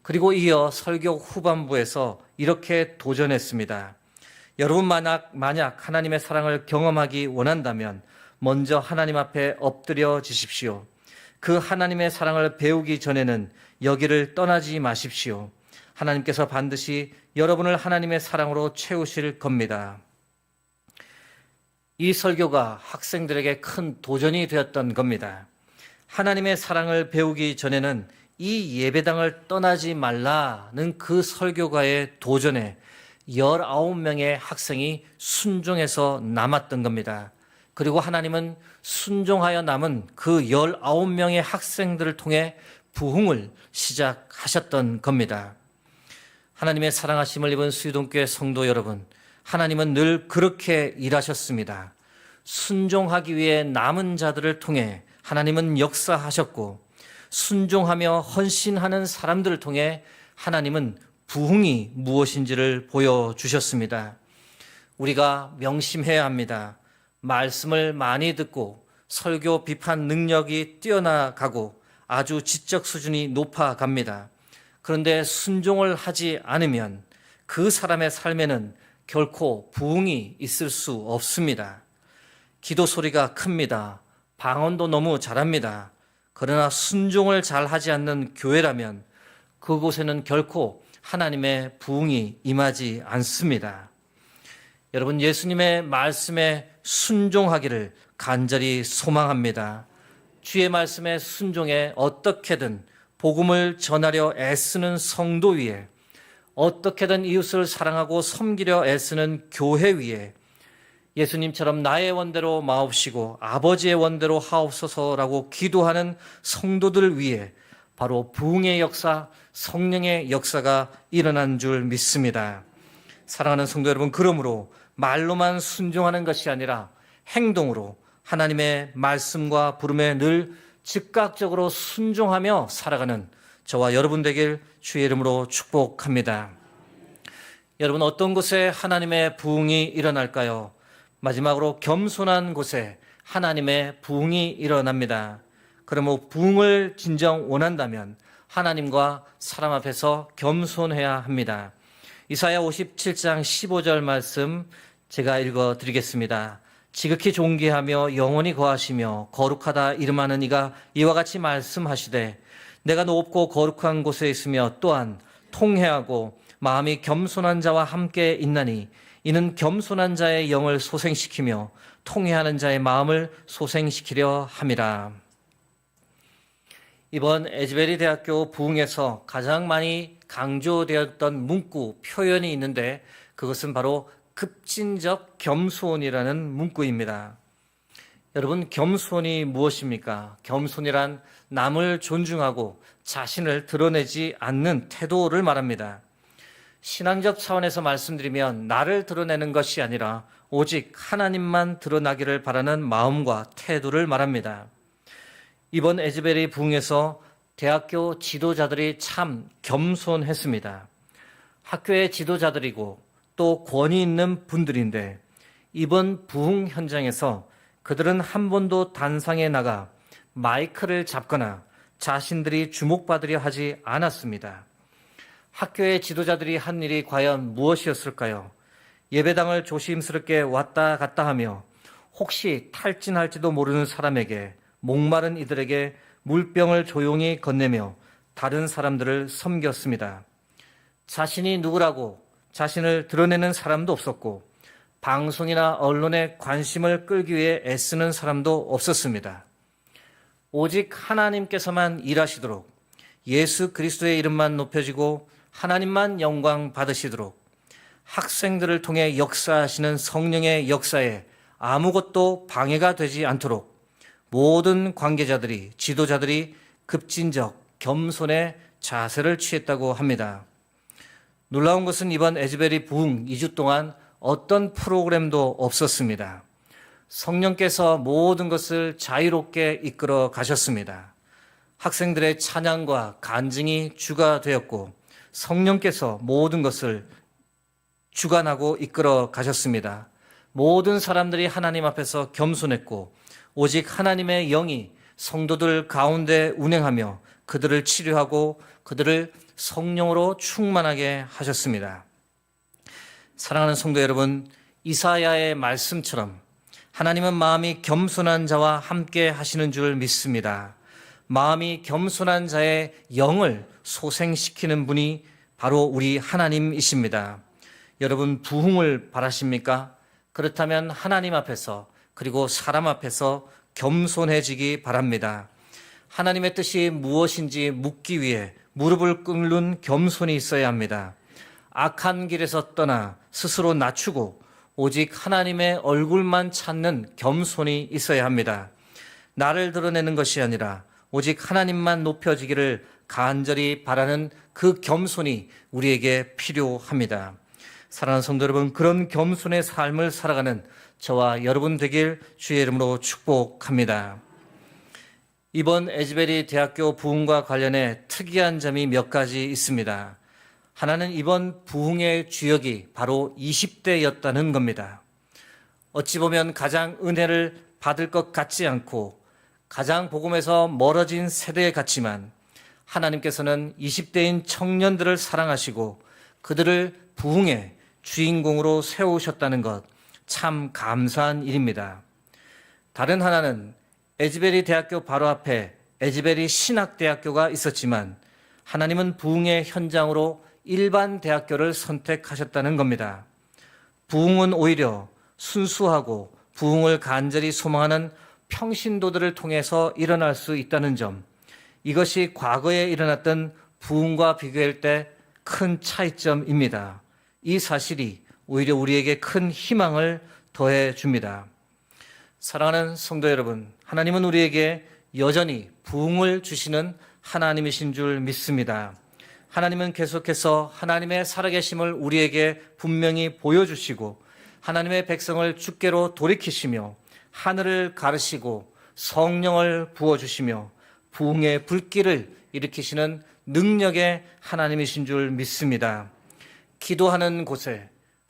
그리고 이어 설교 후반부에서 이렇게 도전했습니다. 여러분 만약 하나님의 사랑을 경험하기 원한다면 먼저 하나님 앞에 엎드려지십시오. 그 하나님의 사랑을 배우기 전에는 여기를 떠나지 마십시오. 하나님께서 반드시 여러분을 하나님의 사랑으로 채우실 겁니다. 이 설교가 학생들에게 큰 도전이 되었던 겁니다. 하나님의 사랑을 배우기 전에는 이 예배당을 떠나지 말라는 그 설교가의 도전에 19명의 학생이 순종해서 남았던 겁니다. 그리고 하나님은 순종하여 남은 그 19명의 학생들을 통해 부흥을 시작하셨던 겁니다. 하나님의 사랑하심을 입은 수유동교회 성도 여러분, 하나님은 늘 그렇게 일하셨습니다. 순종하기 위해 남은 자들을 통해 하나님은 역사하셨고, 순종하며 헌신하는 사람들을 통해 하나님은 부흥이 무엇인지를 보여주셨습니다. 우리가 명심해야 합니다. 말씀을 많이 듣고 설교 비판 능력이 뛰어나가고 아주 지적 수준이 높아갑니다. 그런데 순종을 하지 않으면 그 사람의 삶에는 결코 부흥이 있을 수 없습니다. 기도 소리가 큽니다. 방언도 너무 잘합니다. 그러나 순종을 잘 하지 않는 교회라면 그곳에는 결코 하나님의 부흥이 임하지 않습니다. 여러분, 예수님의 말씀에 순종하기를 간절히 소망합니다. 주의 말씀에 순종해 어떻게든 복음을 전하려 애쓰는 성도 위에, 어떻게든 이웃을 사랑하고 섬기려 애쓰는 교회 위에 예수님처럼 나의 원대로 마옵시고 아버지의 원대로 하옵소서라고 기도하는 성도들 위에 바로 부흥의 역사, 성령의 역사가 일어난 줄 믿습니다. 사랑하는 성도 여러분, 그러므로 말로만 순종하는 것이 아니라 행동으로 하나님의 말씀과 부름에 늘 즉각적으로 순종하며 살아가는 저와 여러분 되길 주의 이름으로 축복합니다. 여러분, 어떤 곳에 하나님의 부흥이 일어날까요? 마지막으로 겸손한 곳에 하나님의 부흥이 일어납니다. 그러므로 부흥을 진정 원한다면 하나님과 사람 앞에서 겸손해야 합니다. 이사야 57장 15절 말씀 제가 읽어드리겠습니다. 지극히 존귀하며 영원히 거하시며 거룩하다 이름하는 이가 이와 같이 말씀하시되 내가 높고 거룩한 곳에 있으며 또한 통회하고 마음이 겸손한 자와 함께 있나니 이는 겸손한 자의 영을 소생시키며 통회하는 자의 마음을 소생시키려 함이라. 이번 에즈베리 대학교 부흥에서 가장 많이 강조되었던 문구 표현이 있는데 그것은 바로 급진적 겸손이라는 문구입니다. 여러분, 겸손이 무엇입니까? 겸손이란 남을 존중하고 자신을 드러내지 않는 태도를 말합니다. 신앙적 차원에서 말씀드리면 나를 드러내는 것이 아니라 오직 하나님만 드러나기를 바라는 마음과 태도를 말합니다. 이번 에즈베리 부흥에서 대학교 지도자들이 참 겸손했습니다. 학교의 지도자들이고 또 권위 있는 분들인데 이번 부흥 현장에서 그들은 한 번도 단상에 나가 마이크를 잡거나 자신들이 주목받으려 하지 않았습니다. 학교의 지도자들이 한 일이 과연 무엇이었을까요? 예배당을 조심스럽게 왔다 갔다 하며 혹시 탈진할지도 모르는 사람에게 목마른 이들에게 물병을 조용히 건네며 다른 사람들을 섬겼습니다. 자신이 누구라고 자신을 드러내는 사람도 없었고 방송이나 언론의 관심을 끌기 위해 애쓰는 사람도 없었습니다. 오직 하나님께서만 일하시도록 예수 그리스도의 이름만 높여지고 하나님만 영광 받으시도록 학생들을 통해 역사하시는 성령의 역사에 아무것도 방해가 되지 않도록 모든 관계자들이, 지도자들이 급진적, 겸손의 자세를 취했다고 합니다. 놀라운 것은 이번 에즈베리 부흥 2주 동안 어떤 프로그램도 없었습니다. 성령께서 모든 것을 자유롭게 이끌어 가셨습니다. 학생들의 찬양과 간증이 주가 되었고 성령께서 모든 것을 주관하고 이끌어 가셨습니다. 모든 사람들이 하나님 앞에서 겸손했고 오직 하나님의 영이 성도들 가운데 운행하며 그들을 치료하고 그들을 성령으로 충만하게 하셨습니다. 사랑하는 성도 여러분, 이사야의 말씀처럼 하나님은 마음이 겸손한 자와 함께 하시는 줄 믿습니다. 마음이 겸손한 자의 영을 소생시키는 분이 바로 우리 하나님이십니다. 여러분 부흥을 바라십니까? 그렇다면 하나님 앞에서 그리고 사람 앞에서 겸손해지기 바랍니다. 하나님의 뜻이 무엇인지 묻기 위해 무릎을 꿇는 겸손이 있어야 합니다. 악한 길에서 떠나 스스로 낮추고 오직 하나님의 얼굴만 찾는 겸손이 있어야 합니다. 나를 드러내는 것이 아니라 오직 하나님만 높여지기를 간절히 바라는 그 겸손이 우리에게 필요합니다. 사랑하는 성도 여러분, 그런 겸손의 삶을 살아가는 저와 여러분 되길 주의 이름으로 축복합니다. 이번 에즈베리 대학교 부흥과 관련해 특이한 점이 몇 가지 있습니다. 하나는 이번 부흥의 주역이 바로 20대였다는 겁니다. 어찌 보면 가장 은혜를 받을 것 같지 않고 가장 복음에서 멀어진 세대 같지만 하나님께서는 20대인 청년들을 사랑하시고 그들을 부흥의 주인공으로 세우셨다는 것 참 감사한 일입니다. 다른 하나는 에즈베리 대학교 바로 앞에 에즈베리 신학대학교가 있었지만 하나님은 부흥의 현장으로 일반 대학교를 선택하셨다는 겁니다. 부흥은 오히려 순수하고 부흥을 간절히 소망하는 평신도들을 통해서 일어날 수 있다는 점, 이것이 과거에 일어났던 부흥과 비교할 때 큰 차이점입니다. 이 사실이 오히려 우리에게 큰 희망을 더해 줍니다. 사랑하는 성도 여러분, 하나님은 우리에게 여전히 부흥을 주시는 하나님이신 줄 믿습니다. 하나님은 계속해서 하나님의 살아계심을 우리에게 분명히 보여주시고 하나님의 백성을 주께로 돌이키시며 하늘을 가르시고 성령을 부어주시며 부흥의 불길을 일으키시는 능력의 하나님이신 줄 믿습니다. 기도하는 곳에,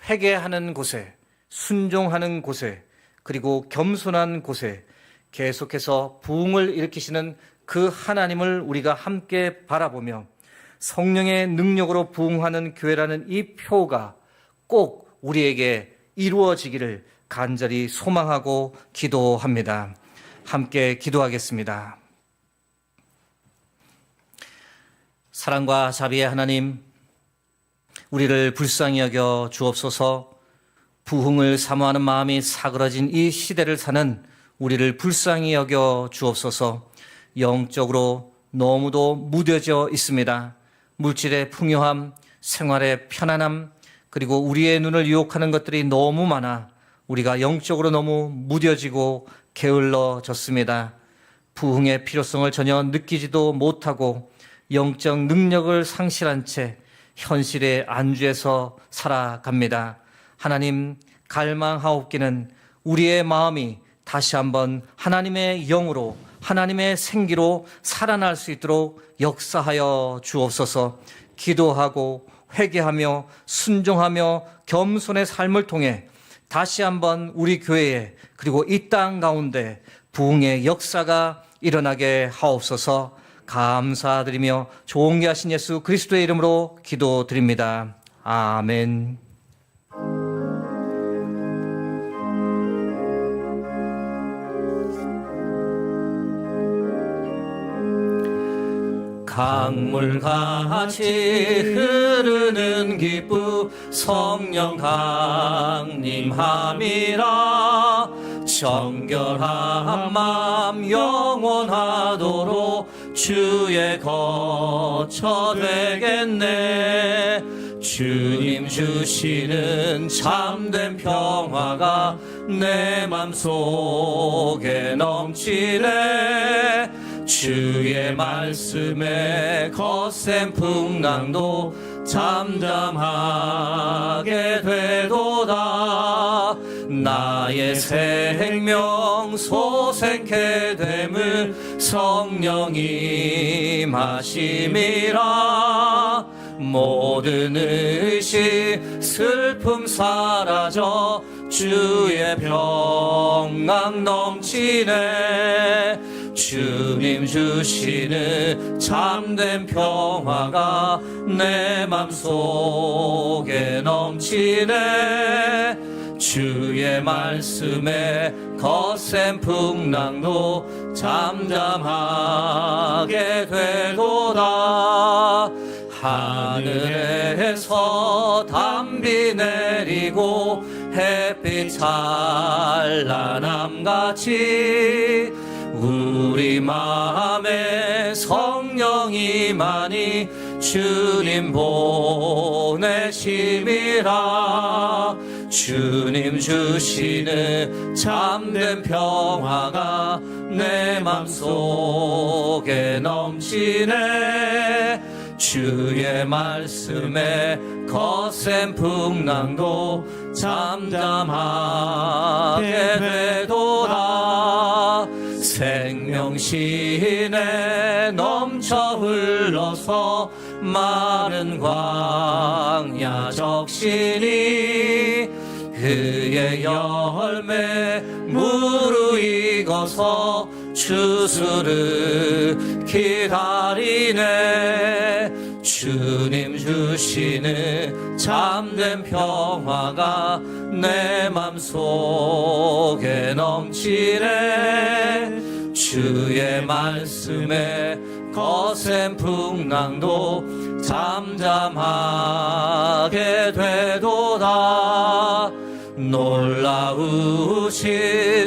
회개하는 곳에, 순종하는 곳에, 그리고 겸손한 곳에 계속해서 부흥을 일으키시는 그 하나님을 우리가 함께 바라보며 성령의 능력으로 부흥하는 교회라는 이 표가 꼭 우리에게 이루어지기를 간절히 소망하고 기도합니다. 함께 기도하겠습니다. 사랑과 자비의 하나님, 우리를 불쌍히 여겨 주옵소서. 부흥을 사모하는 마음이 사그러진 이 시대를 사는 우리를 불쌍히 여겨 주옵소서. 영적으로 너무도 무뎌져 있습니다. 물질의 풍요함, 생활의 편안함, 그리고 우리의 눈을 유혹하는 것들이 너무 많아 우리가 영적으로 너무 무뎌지고 게을러졌습니다. 부흥의 필요성을 전혀 느끼지도 못하고 영적 능력을 상실한 채 현실의 안주에서 살아갑니다. 하나님, 갈망하옵기는 우리의 마음이 다시 한번 하나님의 영으로 하나님의 생기로 살아날 수 있도록 역사하여 주옵소서. 기도하고 회개하며 순종하며 겸손의 삶을 통해 다시 한번 우리 교회에 그리고 이 땅 가운데 부흥의 역사가 일어나게 하옵소서. 감사드리며 좋은 게 하신 예수 그리스도의 이름으로 기도드립니다. 아멘. 강물같이 흐르는 기쁨 성령 강림함이라. 정결한 마음 영원하도록 주의 거처 되겠네. 주님 주시는 참된 평화가 내 맘속에 넘치네. 주의 말씀에 거센 풍랑도 잠잠하게 되도다. 나의 생명 소생케 됨을 성령이 마심이라. 모든 의심 슬픔 사라져 주의 평강 넘치네. 주님 주시는 참된 평화가 내 맘속에 넘치네. 주의 말씀에 거센 풍랑도 잠잠하게 되도다. 하늘에서 담비 내리고 햇빛 찬란함같이 우리 마음에 성령이 많이 주님 보내심이라. 주님 주시는 참된 평화가 내 맘속에 넘치네. 주의 말씀에 거센 풍랑도 잠잠하게 되도다. 생명신에 넘쳐 흘러서 마른 광야 적시니 그의 열매 무르익어서 추수를 기다리네. 주님 주시는 참된 평화가 내 맘속에 넘치네. 주의 말씀에 거센 풍랑도 잠잠하게 되도다. 놀라우신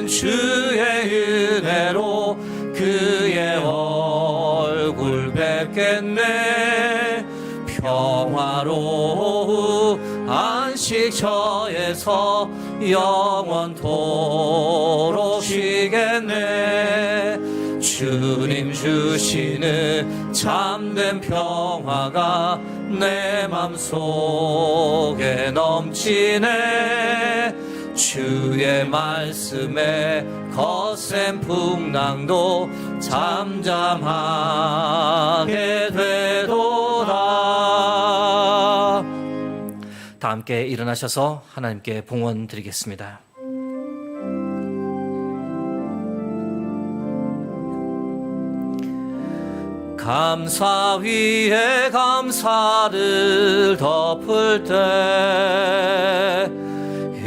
주의 은혜로 그의 얼굴 뵙겠네. 평화로운 안식처에서 영원토록 쉬겠네. 주님 주시는 참된 평화가 내 맘속에 넘치네. 주의 말씀에 거센 풍랑도 잠잠하게 되도다. 다 함께 일어나셔서 하나님께 봉헌 드리겠습니다. 감사 위에 감사를 덮을 때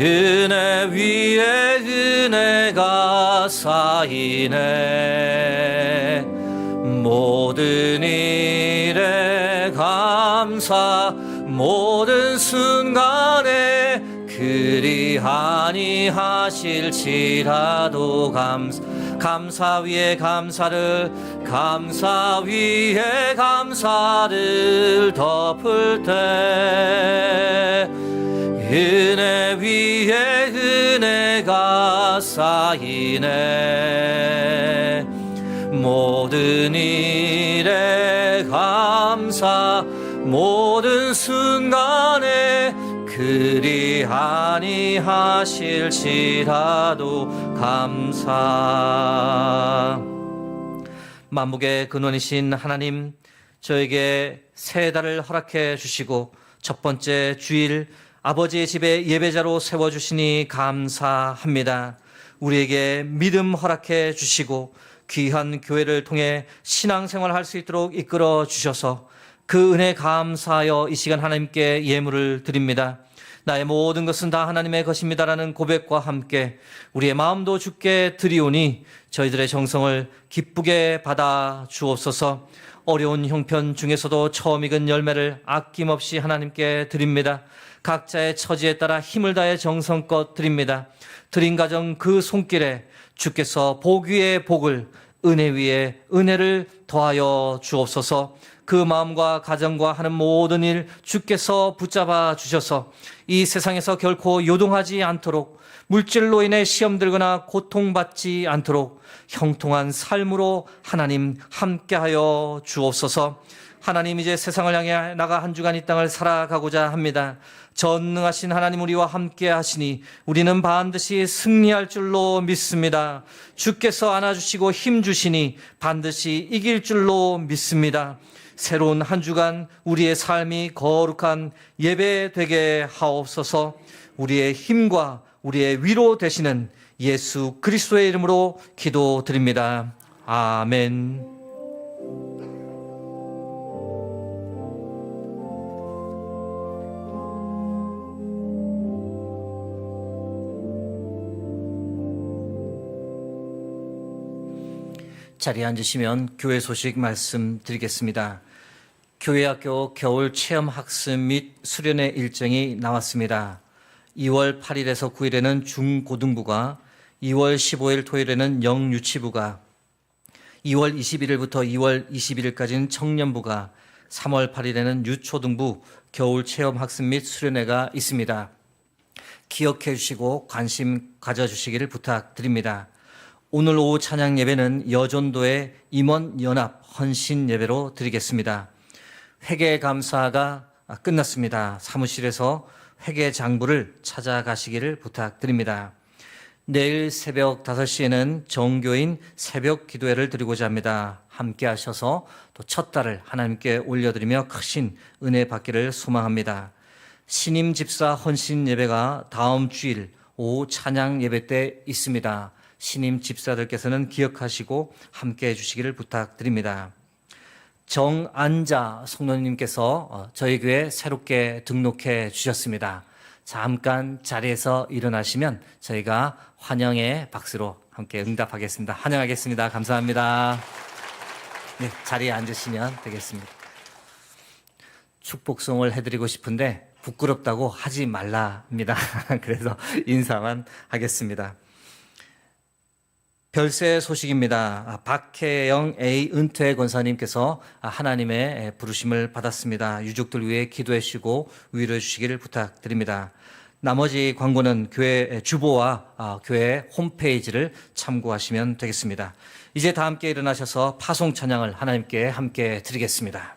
은혜 위에 은혜가 쌓이네. 모든 일에 감사 모든 순간에 그리하니 하실지라도 감사 위에 감사를 덮을 때 은혜 위에 은혜가 쌓이네. 모든 일에 감사 모든 순간에 그리하니 하실지라도 감사. 만국의 근원이신 하나님, 저에게 새 달을 허락해 주시고 첫 번째 주일 아버지의 집에 예배자로 세워주시니 감사합니다. 우리에게 믿음 허락해 주시고 귀한 교회를 통해 신앙생활을 할 수 있도록 이끌어 주셔서 그 은혜 감사하여 이 시간 하나님께 예물을 드립니다. 나의 모든 것은 다 하나님의 것입니다라는 고백과 함께 우리의 마음도 주께 드리오니 저희들의 정성을 기쁘게 받아 주옵소서. 어려운 형편 중에서도 처음 익은 열매를 아낌없이 하나님께 드립니다. 각자의 처지에 따라 힘을 다해 정성껏 드립니다. 드린 가정 그 손길에 주께서 복 위에 복을, 은혜 위에 은혜를 더하여 주옵소서. 그 마음과 가정과 하는 모든 일 주께서 붙잡아 주셔서 이 세상에서 결코 요동하지 않도록, 물질로 인해 시험 들거나 고통받지 않도록 형통한 삶으로 하나님 함께하여 주옵소서. 하나님, 이제 세상을 향해 나가 한 주간 이 땅을 살아가고자 합니다. 전능하신 하나님 우리와 함께 하시니 우리는 반드시 승리할 줄로 믿습니다. 주께서 안아주시고 힘주시니 반드시 이길 줄로 믿습니다. 새로운 한 주간 우리의 삶이 거룩한 예배 되게 하옵소서. 우리의 힘과 우리의 위로 되시는 예수 그리스도의 이름으로 기도드립니다. 아멘. 자리에 앉으시면 교회 소식 말씀드리겠습니다. 교회학교 겨울 체험 학습 및 수련회 일정이 나왔습니다. 2월 8일에서 9일에는 중고등부가, 2월 15일 토요일에는 영유치부가, 2월 21일부터 2월 21일까지는 청년부가, 3월 8일에는 유초등부 겨울 체험 학습 및 수련회가 있습니다. 기억해 주시고 관심 가져주시기를 부탁드립니다. 오늘 오후 찬양 예배는 여전도의 임원 연합 헌신 예배로 드리겠습니다. 회개 감사가 끝났습니다. 사무실에서 회개 장부를 찾아가시기를 부탁드립니다. 내일 새벽 5시에는 정교인 새벽 기도회를 드리고자 합니다. 함께 하셔서 또 첫 달을 하나님께 올려드리며 크신 은혜 받기를 소망합니다. 신임 집사 헌신 예배가 다음 주일 오후 찬양 예배 때 있습니다. 신임 집사들께서는 기억하시고 함께 해주시기를 부탁드립니다. 정안자 성도님께서 저희 교회에 새롭게 등록해 주셨습니다. 잠깐 자리에서 일어나시면 저희가 환영의 박수로 함께 응답하겠습니다. 환영하겠습니다. 감사합니다. 네, 자리에 앉으시면 되겠습니다. 축복송을 해드리고 싶은데 부끄럽다고 하지 말랍니다. 그래서 인사만 하겠습니다. 별세 소식입니다. 박혜영 A 은퇴 권사님께서 하나님의 부르심을 받았습니다. 유족들 위해 기도해 주시고 위로해 주시기를 부탁드립니다. 나머지 광고는 교회 주보와 교회 홈페이지를 참고하시면 되겠습니다. 이제 다 함께 일어나셔서 파송 찬양을 하나님께 함께 드리겠습니다.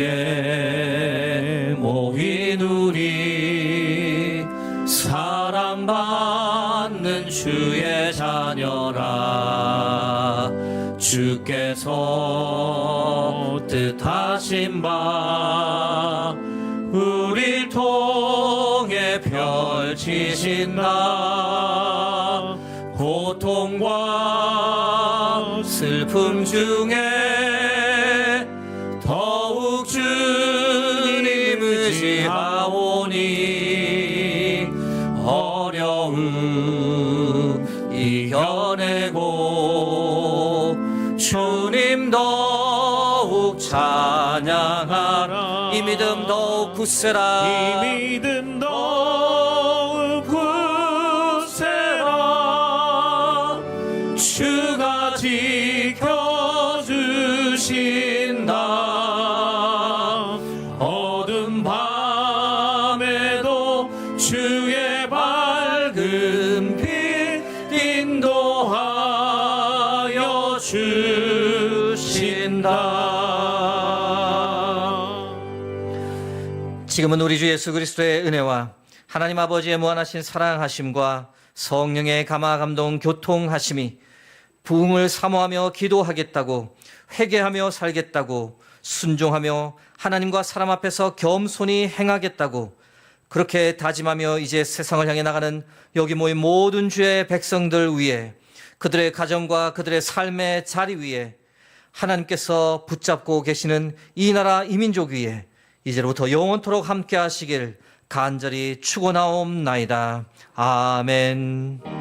여기에 모인 우리 사랑받는 주의 자녀라. 주께서 뜻하신 바 우리 통해 펼치신 나 고통과 슬픔 중에 더욱 주님 의지하오니 어려움 이겨내고 주님 더욱 찬양하라. 이 믿음 더욱 굳세라. 이 믿음 더욱 굳세라. 주가 지켜주신다. 어둠 밤에도 주의 밝은 빛 인도하여 주신다. 지금은 우리 주 예수 그리스도의 은혜와 하나님 아버지의 무한하신 사랑하심과 성령의 감화 감동 교통하심이 부흥을 사모하며 기도하겠다고 회개하며 살겠다고 순종하며 하나님과 사람 앞에서 겸손히 행하겠다고 그렇게 다짐하며 이제 세상을 향해 나가는 여기 모인 모든 주의 백성들 위에 그들의 가정과 그들의 삶의 자리 위에 하나님께서 붙잡고 계시는 이 나라 이 민족 위에 이제로부터 영원토록 함께 하시길 간절히 축원하옵나이다. 아멘.